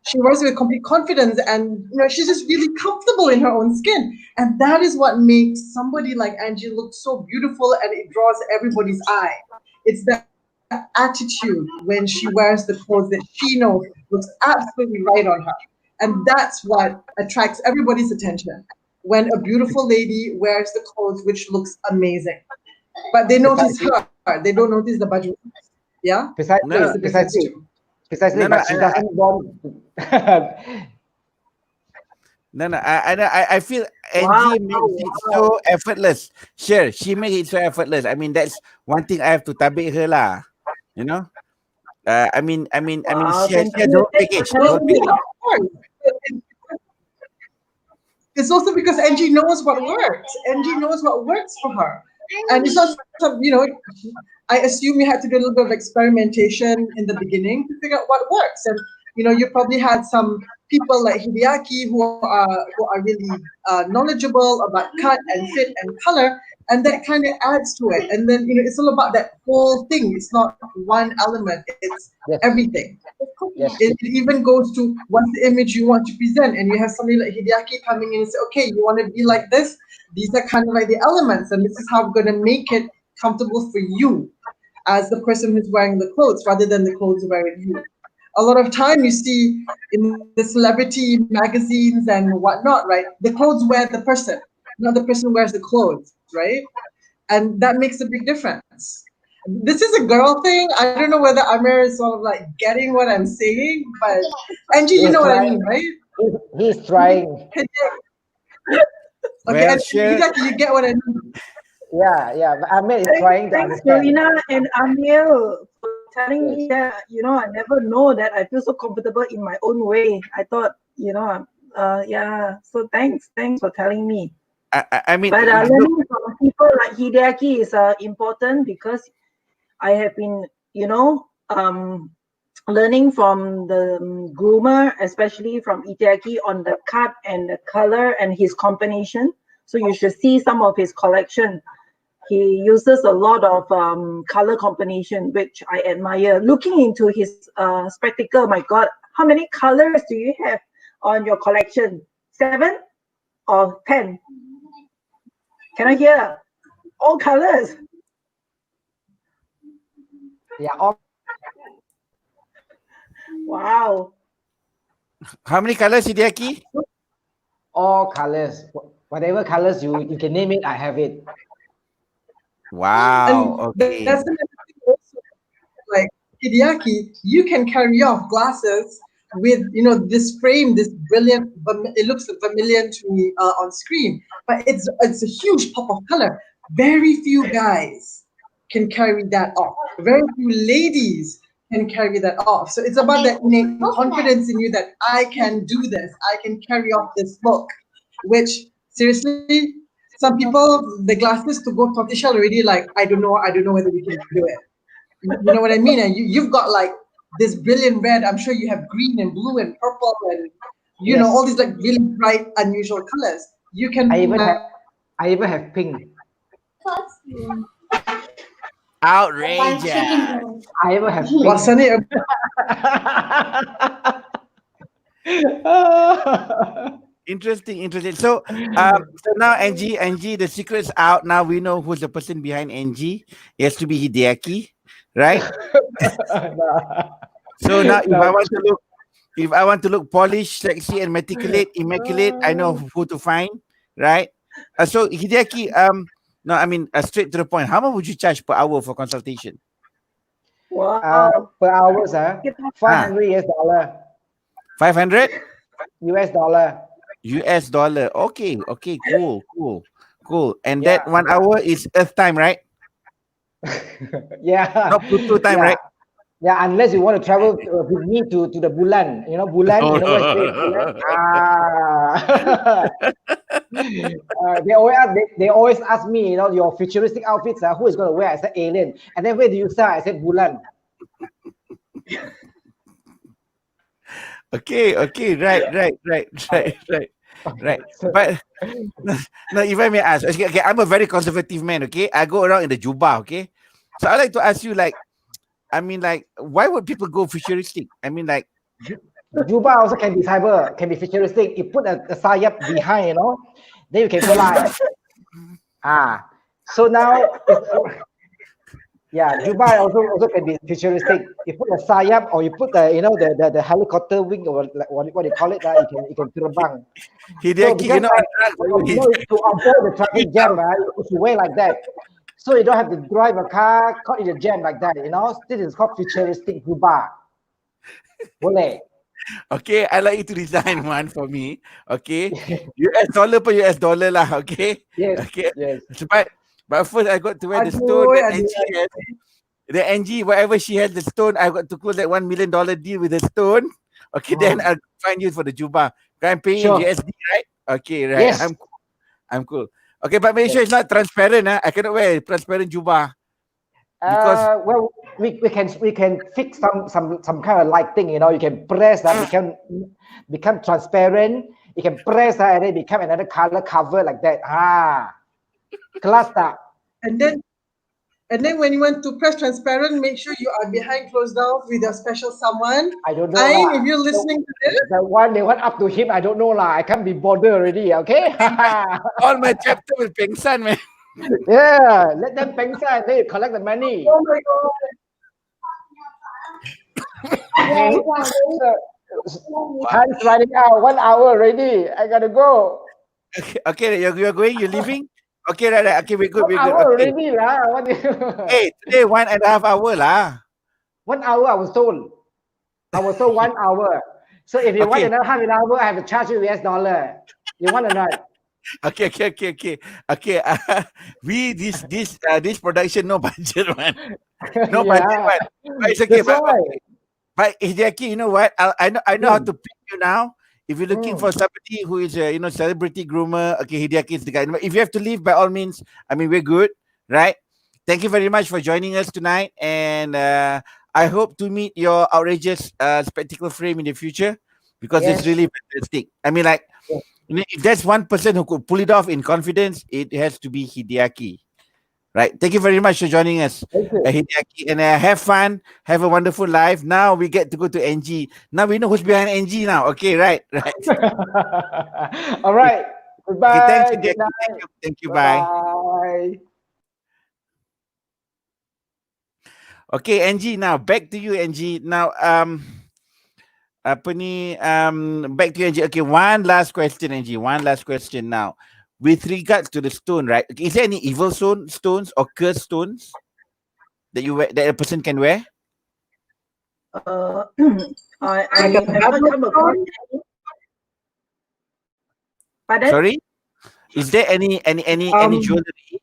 she wears it with complete confidence, and she's just really comfortable in her own skin, and that is what makes somebody like Angie look so beautiful, and it draws everybody's eye. It's that attitude when she wears the clothes that she knows looks absolutely right on her, and that's what attracts everybody's attention when a beautiful lady wears the clothes which looks amazing, but they notice her, they don't notice the baju. Yeah, Precisely, that's the difference precisely. too. Precisely, but she doesn't want. I feel Angie makes it so effortless. Sure, she makes it so effortless. I mean, that's one thing I have to tabik her lah. You know, I mean, Wow, she has thank her you. own package. Her Well, own yeah, package. of course. It's also because Angie knows what works. Angie knows what works for her. And it's not I assume you had to do a little bit of experimentation in the beginning to figure out what works. And you probably had some people like Hideaki who are really knowledgeable about cut and fit and color, and that kind of adds to it. And then it's all about that whole thing. It's not one element; it's Yes. everything. Yes. It even goes to what's the image you want to present, and you have somebody like Hideaki coming in and say, okay, you want to be like this. These are kind of like the elements, and this is how we're going to make it comfortable for you as the person who's wearing the clothes rather than the clothes wearing you. A lot of time you see in the celebrity magazines and whatnot, right? The clothes wear the person, not the person wears the clothes, right? And that makes a big difference. This is a girl thing. I don't know whether Amir is sort of like getting what I'm saying, but Angie, you He's know what I trying. mean, right? He's trying. Okay, Well, and sure. Hideaki, you get what I mean. Yeah. But Ahmed is trying to Thanks, understand. Marina and Amil, for telling me that. I never know that I feel so comfortable in my own way. I thought, yeah. So thanks for telling me. I mean, But look, learning from people like Hideaki is important because I have been, learning from the groomer, especially from Hideaki, on the cut and the color and his combination. So you should see some of his collection. He uses a lot of color combination, which I admire. Looking into his spectacle, my God, how many colors do you have on your collection? 7 or 10? Can I hear? All colors. Yeah. All Wow. how many colors, Hideaki? colors. Whatever colors you can name it, I have it. Wow. And Okay. that's the thing also, like Hideaki, you can carry off glasses with this frame, this brilliant. It looks vermilion to me on screen, but it's a huge pop of color. Very few guys can carry that off. Very few ladies can carry that off. So it's about that innate confidence in you that I can do this. I can carry off this look, which seriously, some people the glasses to go tortoiseshell already like I don't know whether we can do it. You know what I mean? And you've got like this brilliant red. I'm sure you have green and blue and purple and Yes. all these like really bright, unusual colors. You can I even have pink. Outrageous. I even have pink. Wasn't it? Interesting. So, so now Angie, the secret's out. Now we know who's the person behind Angie. It has to be Hideaki, right? So now, if I want to look, If I want to look polished, sexy, and immaculate, I know who to find, right? So Hideaki, no, I mean straight to the point. How much would you charge per hour for consultation? Wow. Per hours, Ah. $500 US. 500 US dollar. US dollar. Okay, okay, cool. And Yeah. that 1 hour is Earth time, right? Yeah. Not Pluto time, Yeah. right? Yeah, unless you want to travel with me to the Bulan. You know Bulan? You know what's it? Bulan? Ah. They always ask me, you know, your futuristic outfits, who is going to wear? I said alien. And then where do you start? I said Bulan. Okay, right. But no, if I may ask, okay, I'm a very conservative man, okay? I go around in the jubah, okay? So I'd like to ask you, like, I mean, like, why would people go futuristic? I mean, like, Juba also can be cyber, can be futuristic. You put a sayap behind, you know, then you can fly. So now, yeah, Juba also can be futuristic. You put a sayap, or you put the, you know, the helicopter wing, or what you call it, you can terbang. Hideaki, So you know, to avoid the traffic jam, you should wear like that. So you don't have to drive a car caught in the jam like that, you know. This is called futuristic Juba. Boleh. okay, I like you to design one for me. Okay, US dollar per US dollar lah. Okay, Yes. okay. Yes. But first I got to wear the stone that NG has. The NG, whatever she has, the stone, I got to close that $1 million deal with the stone. Okay, then I'll find you for the Juba. I'm paying in USD, right? Okay, right. Yes. I'm cool. Okay, but make sure it's not transparent. I cannot wear transparent Juba. Because well, we can fix some kind of lighting, you know. You can press that become transparent. You can press that and then become another color cover like that. Class that. And then when you want to press transparent, make sure you are behind closed doors with a special someone. I don't know. Ayn, if you're listening to this, the one they went up to him, I don't know lah. I can't be bothered already. Okay. all my chapter will pengsan, man. Yeah, let them pengsan. They collect the money. oh my god. Time's running out. 1 hour already. I gotta go. Okay, you're going. You're leaving. Okay, right. Okay, we're good. 1 hour Okay. already lah. Hey, today 1.5 hour lah. 1 hour I was told. 1 hour. So if you want another half an hour, I have to charge you US dollar. You want or not? Okay. This production no budget one. No budget one. But it's okay. But Hideaki, you know what? I know how to pick you now. If you're looking for somebody who is a celebrity groomer, okay, Hideaki is the guy. If you have to leave, by all means, I mean, we're good, right? Thank you very much for joining us tonight, and I hope to meet your outrageous spectacle frame in the future, because it's really fantastic. I mean, like, if there's one person who could pull it off in confidence, it has to be Hideaki. Right. Thank you very much for joining us, Hideaki. And have fun. Have a wonderful life. Now we get to go to NG. Now we know who's behind NG now. Okay, right. All right. Goodbye. Okay, thanks, Hideaki. Thank you. Bye. Bye. Okay, NG. Now back to you, NG. Now, back to you, NG. Okay, one last question, NG. One last question now. With regards to the stone, right? Is there any evil stones or cursed stones that that a person can wear? I have not come across any. Pardon? Sorry? Is there any jewelry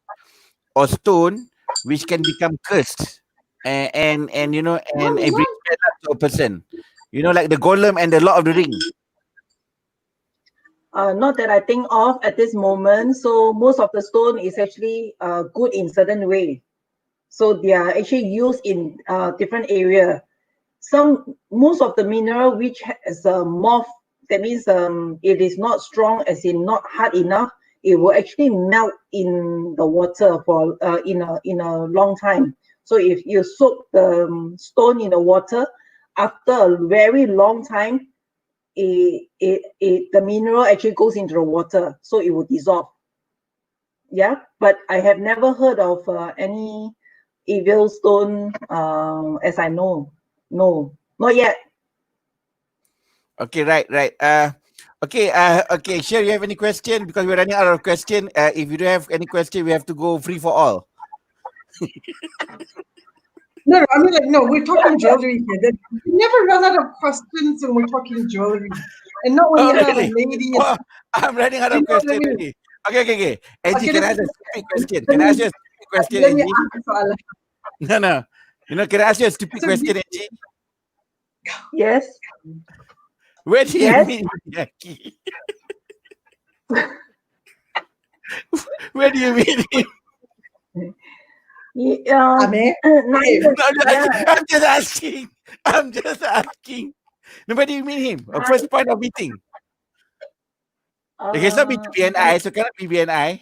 or stone which can become cursed and bring bad luck to a person? You know, like the Golem and the Lord of the Ring. Not that I think of at this moment. So most of the stone is actually good in certain way. So they are actually used in different area. Most of the mineral which has a morph, that means it is not strong, as in not hard enough, it will actually melt in the water for in a long time. So if you soak the stone in the water, after a very long time, the mineral actually goes into the water, so it will dissolve. Yeah, but I have never heard of any evil stone as I know. No, not yet. Okay, right. Okay. Sher, you have any question? Because we're running out of question. If you don't have any question, we have to go free for all. No, I mean, like, no, we're talking jewelry here. We never run out of questions when we're talking jewelry. And not when Oh, you have a really? lady. Oh, I'm running out You of know what I question mean? already. Okay. Angie, Okay, can I ask a stupid question? let Can I me, ask you a stupid question, let me Angie? ask soalan. No. Can I ask you a stupid So, question, Angie? Yes. Where do you Yes. meet Jackie? Where do you meet him? Ame? Nine Hey, years, yeah. I'm just asking. No, where do you meet him? A first point of meeting. It cannot be BNI, so cannot be BNI.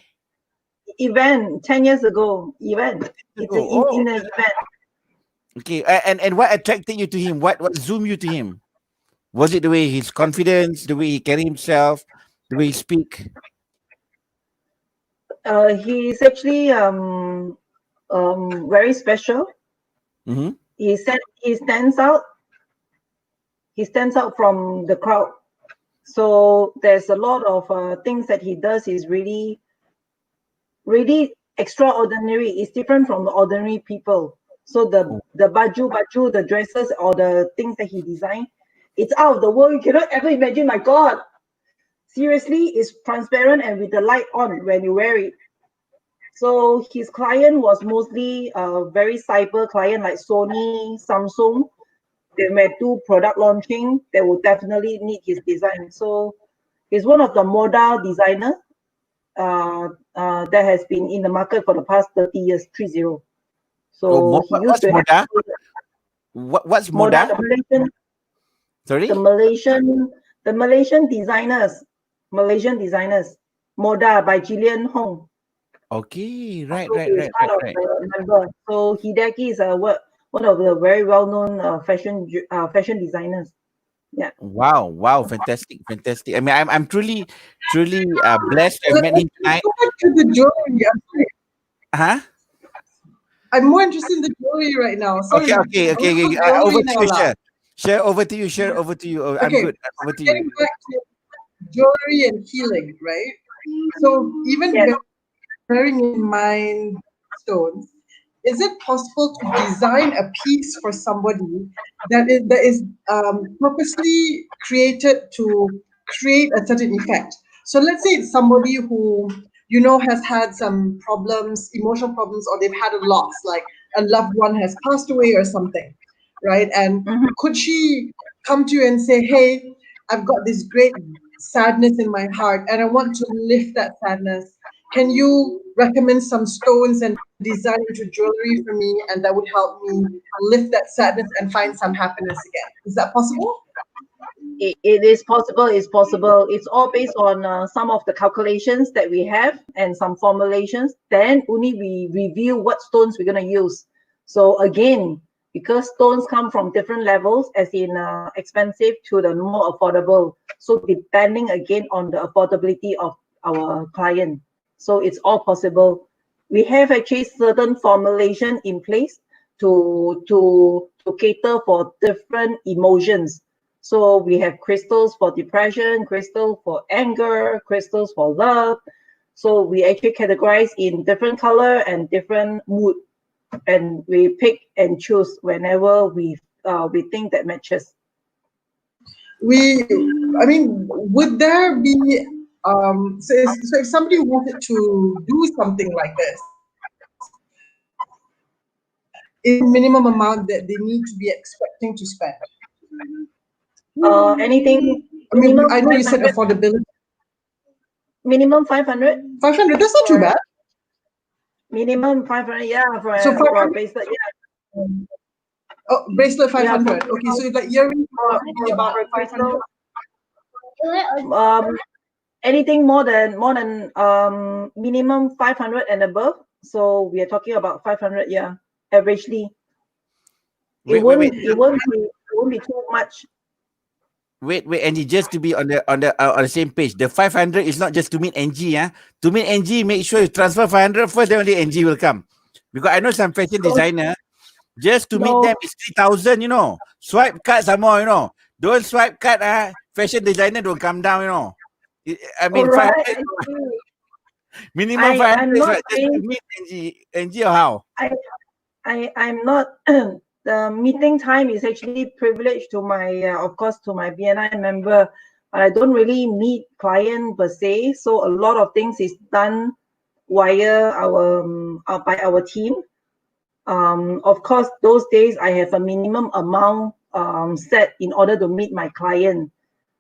Event 10 years ago. Event. It's in an event. Okay, and what attracted you to him? What zoomed you to him? Was it the way his confidence, the way he carry himself, the way he speak? He's actually very special. Mm-hmm. He stands out. He stands out from the crowd. So there's a lot of things that he does is really, really extraordinary. It's different from the ordinary people. So the baju, the dresses or the things that he designed, it's out of the world. You cannot ever imagine. My God, seriously, it's transparent and with the light on when you wear it. So his client was mostly very cyber client like Sony, Samsung. They may do product launching. They will definitely need his design. So he's one of the Moda designer that has been in the market for the past 30 years, 30. So he used What's to Moda? have What's Moda, Moda? Sorry? the Malaysian designers, Moda by Gillian Hong. Okay, right. So he's part of the member. So Hideki is one of the very well-known fashion designers. Yeah. Wow, fantastic. I mean, I'm truly blessed to have met him tonight. go back to the jewelry. Huh? I'm more interested in the jewelry right now. Sorry. Okay. Over to you, Share. Over to you. Oh, I'm Okay, good. Over to getting you. back to jewelry and healing, right? So even Yes. bearing in mind stones, is it possible to design a piece for somebody that is purposely created to create a certain effect? So let's say it's somebody who has had some problems, emotional problems, or they've had a loss, like a loved one has passed away or something, right? And could she come to you and say, "Hey, I've got this great sadness in my heart, and I want to lift that sadness. Can you recommend some stones and design into jewelry for me, and that would help me lift that sadness and find some happiness again?" Is that possible? It is possible. It's possible. It's all based on some of the calculations that we have and some formulations. Then only we review what stones we're going to use. So again, because stones come from different levels, as in expensive to the more affordable. So depending again on the affordability of our client. So it's all possible. We have actually certain formulation in place to cater for different emotions. So we have crystals for depression, crystal for anger, crystals for love. So we actually categorize in different color and different mood, and we pick and choose whenever we think that matches. I mean, would there be so if somebody wanted to do something like this, is minimum amount that they need to be expecting to spend? Anything I mean, minimum I know you said 500. affordability. Minimum 500. 500, that's not too bad. Minimum 500, yeah, for So for a 500, bracelet, yeah. oh, bracelet Yeah, 500. Okay, so like earrings for, would be about for 500. crystal, anything more than minimum 500 and above. So we are talking about 500, yeah, averagely. It won't be too much. Wait, Angie, just to be on the same page. The 500 is not just to meet Angie, yeah. To meet Angie, make sure you transfer 500 first, then only Angie will come. Because I know some fashion designer, just to meet No. them is 3,000, Swipe card some more, Don't swipe card, fashion designer don't come down, you know. I All mean, right. 500 I see. minimum 500 I'm is not right. Just to saying meet NG or how? I'm not. The meeting time is actually privileged to my, of course, to my BNI member, but I don't really meet client per se. So a lot of things is done via by our team. Of course, those days I have a minimum amount set in order to meet my client.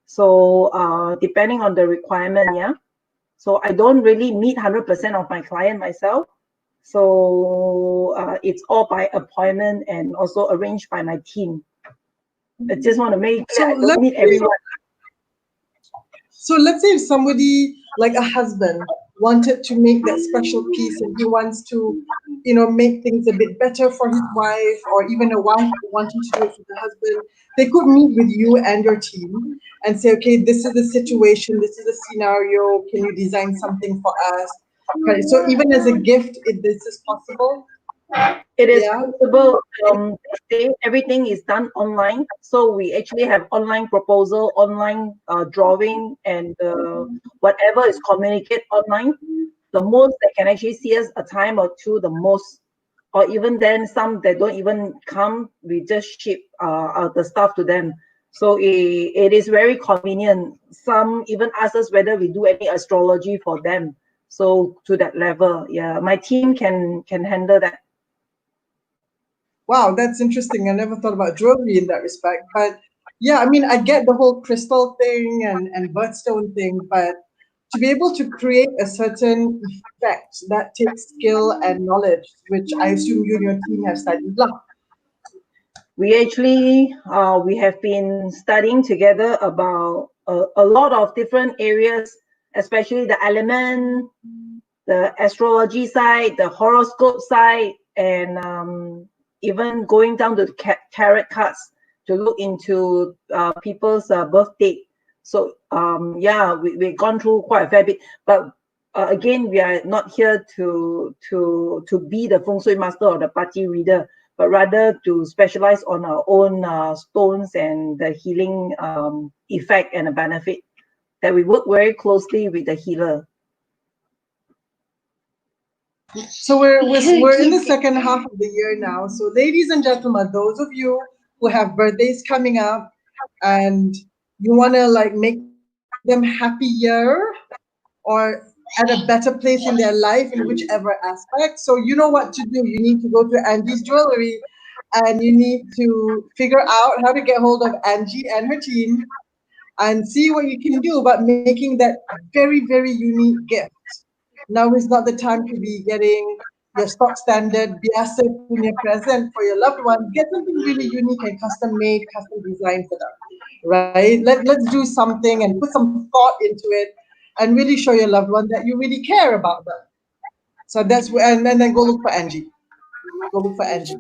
So depending on the requirement, yeah. So I don't really meet 100% of my client myself. So it's all by appointment and also arranged by my team. I just want to make So sure I don't meet everyone. So let's say if somebody like a husband wanted to make that special piece and he wants to, make things a bit better for his wife, or even a wife wanting to do it for the husband, they could meet with you and your team and say, okay, this is the situation, this is the scenario. Can you design something for us? Right. So even as a gift, this is possible. It is Yeah. possible. These days, everything is done online. So we actually have online proposal, online drawing, and whatever is communicated online. The most they can actually see us a time or two, the most, or even then some that don't even come. We just ship the stuff to them. So it is very convenient. Some even ask us whether we do any astrology for them. So to that level, yeah, my team can handle that. Wow, that's interesting. I never thought about jewelry in that respect. But yeah, I mean, I get the whole crystal thing and birthstone thing, but to be able to create a certain effect that takes skill and knowledge, which I assume you and your team have studied. Lah. We actually we have been studying together about a lot of different areas, especially the element, the astrology side, the horoscope side, and even going down to the tarot cards to look into people's birth date. So yeah, we've gone through quite a fair bit, but again, we are not here to be the feng shui master or the party reader, but rather to specialize on our own stones and the healing effect and the benefit, that we work very closely with the healer. So we're in the second half of the year now. So ladies and gentlemen, those of you who have birthdays coming up and you want to like make them happier or at a better place in their life in whichever aspect. So you know what to do. You need to go to Angie's Jewelry and you need to figure out how to get hold of Angie and her team and see what you can do about making that very, very unique gift. Now is not the time to be getting your stock standard biasa punya present for your loved one. Get something really unique and custom made, custom designed for them. Right? Let's do something and put some thought into it and really show your loved one that you really care about them. So that's where, and then go look for Angie. Go look for Angie.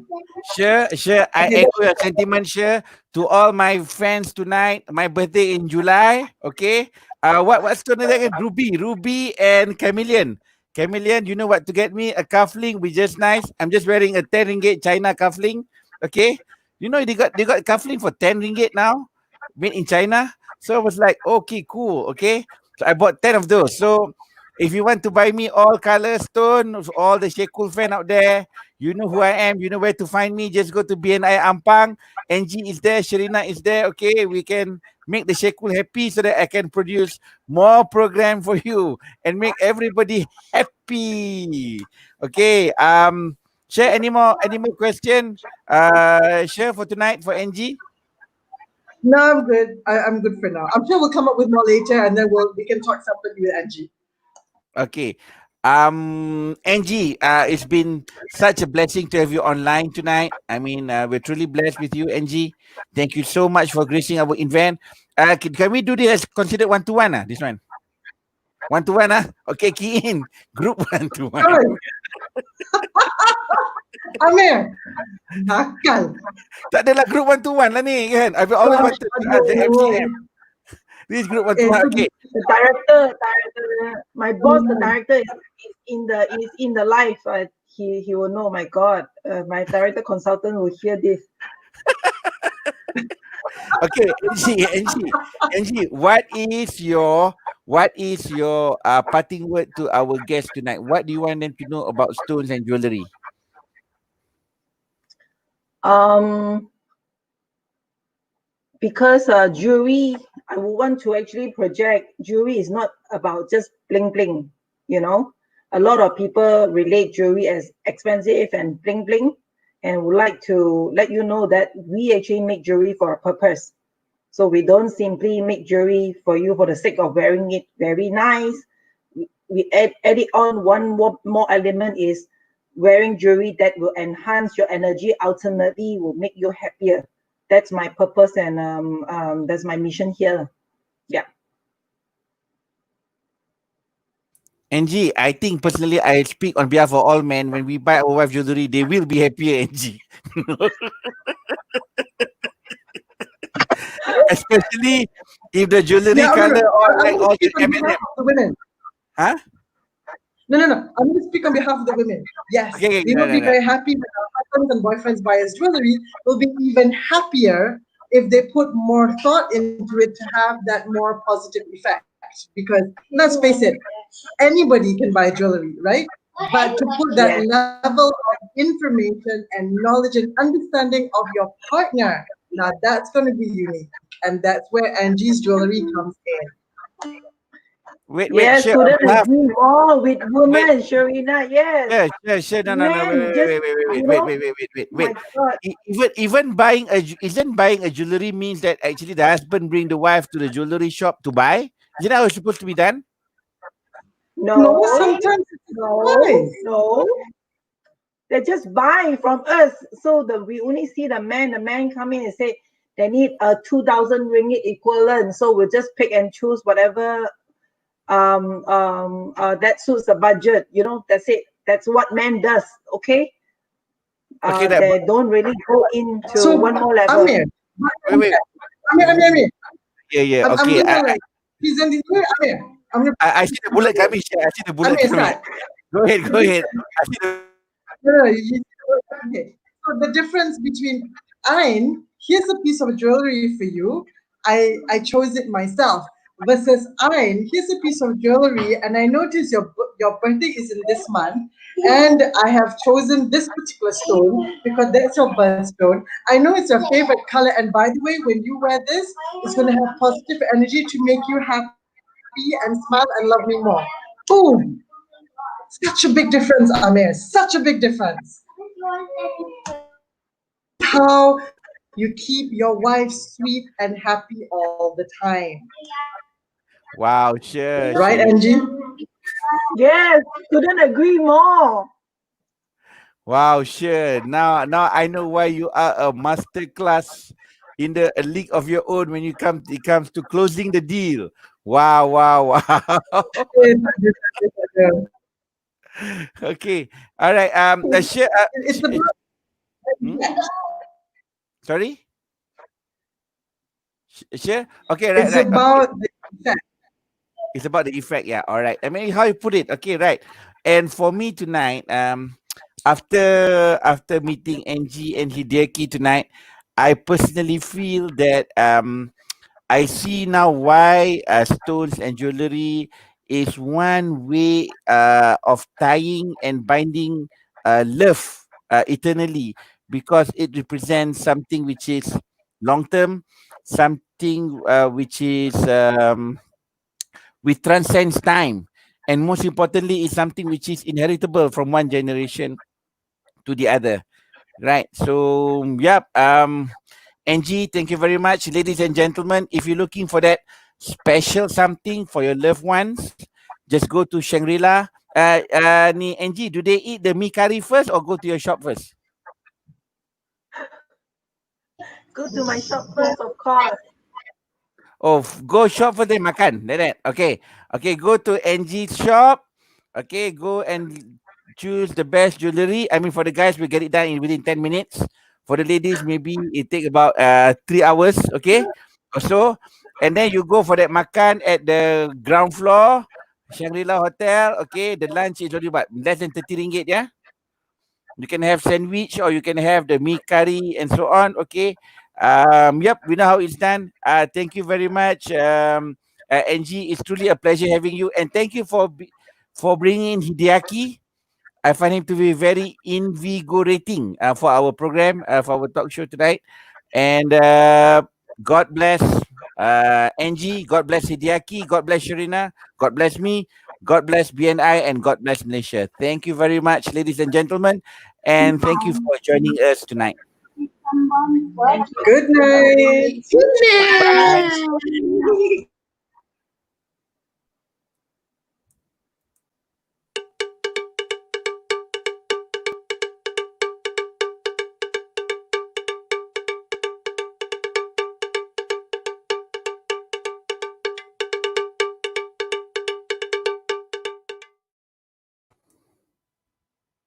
Sure. I Okay, echo your sentiment, sure. To all my fans tonight, my birthday in July. Okay. What's going to get Ruby and Chameleon. Chameleon, you know what to get me? A cufflink, which is nice. I'm just wearing a 10 ringgit China cufflink. Okay. You know they got cufflink for 10 ringgit now, made in China. So I was like, okay, cool. Okay. So I bought 10 of those. So if you want to buy me all color stone, all the Shekul fan out there, you know who I am. You know where to find me. Just go to BNI Ampang. NG is there. Sharina is there. Okay, we can make the Shekul happy so that I can produce more program for you and make everybody happy. Okay. Share any more question? Share for tonight for NG. no, I'm good. I'm good for now. I'm sure we'll come up with more later, and then we can talk separately with Angie. Okay. Angie, it's been such a blessing to have you online tonight. I mean, we're truly blessed with you, Angie. Thank you so much for gracing our event. Can we do this as considered one-to-one? This one? One-to-one? Okay, key in. Group one-to-one. Good. Amir, nakal. Tak adalah group one-to-one lah ni kan. I've always Gosh, wanted to ask the MCM. This is group one-to-one. Okay. The director, my boss, the director is in the live. He will know. My God, my director consultant will hear this. Okay, NG, what is your parting word to our guests tonight? What do you want them to know about stones and jewelry? Um, because jewelry, I would want to actually project jewelry is not about just bling bling, you know. A lot of people relate jewelry as expensive and bling bling, and would like to let you know that we actually make jewelry for a purpose. So we don't simply make jewelry for you for the sake of wearing it very nice. We add it on one more element is wearing jewelry that will enhance your energy, ultimately will make you happier. That's my purpose, and that's my mission here. Yeah. NG, I think personally I speak on behalf of all men. When we buy our wife jewelry, they will be happier, NG. Especially if the jewelry Yeah, no, no. color or I'm like going to all the speak on behalf M&M. of the women. Huh? No, no, no. I'm going to speak on behalf of the women. Yes, Okay, we no, will no, be no. very happy when our husbands and boyfriends buy us jewelry. We'll be even happier if they put more thought into it to have that more positive effect. Because let's face it, anybody can buy jewelry, right? But to put that Yes. level of information and knowledge and understanding of your partner, now that's going to be unique. And that's where Angie's jewelry comes in. Wait, Yes, sure. On couldn't behalf, agree more with wait, women, Sharina. Yes. sure. No. Men just, you know, Wait. my God. Even buying isn't buying a jewelry means that actually the husband bring the wife to the jewelry shop to buy? Isn't that how it's supposed to be done? No, No, sometimes it's a no, surprise. no. They just buy from us. So we only see the man come in and say they need a 2,000 ringgit equivalent. So we'll just pick and choose whatever that suits the budget. You know, that's it. That's what man does. Okay. Okay, that They don't really go into So, one more level. Amir, wait. Amir, I'm Okay. gonna like present it here. Amir, I see the bullet coming. Share. I see the bullet Amir, coming. start. Go ahead. I see the No, no, okay. So the difference between Ein, here's a piece of jewelry for you. I chose it myself. Versus Ein, here's a piece of jewelry, and I notice your birthday is in this month, and I have chosen this particular stone because that's your birthstone. I know it's your favorite color, and by the way, when you wear this, it's going to have positive energy to make you happy and smile and love me more. Boom! Such a big difference, Amir. Such a big difference. This is how you keep your wife sweet and happy all the time. wow, sure, Right, Sherry. Angie? Yes, couldn't agree more. Wow, sure. Now I know why you are a master class in a league of your own when it comes to closing the deal. Wow. Okay. All right. Sure. It's about Hmm? Sorry. Sure. Okay. it's Right. Okay. about the effect. It's about the effect. Yeah. All right. I mean, how you put it. Okay. Right. And for me tonight, after meeting Angie and Hideki tonight, I personally feel that I see now why stones and jewelry is one way of tying and binding love eternally, because it represents something which is long term, something which is which transcends time, and most importantly, is something which is inheritable from one generation to the other. Right. So, yep. Angie, thank you very much. Ladies and gentlemen, if you're looking for that special something for your loved ones, just go to Shangri-La. Ni Angie, do they eat the mee curry first or go to your shop first? Go to my shop first, of course. Oh, go shop for them makan. Like that. Okay. Okay, go to Angie's shop. Okay, go and choose the best jewelry. I mean, for the guys, we get it done in within 10 minutes. For the ladies, maybe it take about 3 hours. Okay, or so. And then you go for that makan at the ground floor, Shangri-La Hotel. Okay, the lunch is only about less than 30 ringgit. Yeah, you can have sandwich or you can have the mee curry and so on. Okay, Yep, we know how it's done. Thank you very much, Angie. It's truly a pleasure having you, and thank you for bringing in Hideaki. I find him to be very invigorating for our program, for our talk show tonight. And God bless Angie. God bless Hideaki. God bless Sharina. God bless me. God bless BNI, and God bless Malaysia. Thank you very much, ladies and gentlemen, and thank you for joining us tonight. Thank you. Good night. Good Bye. night.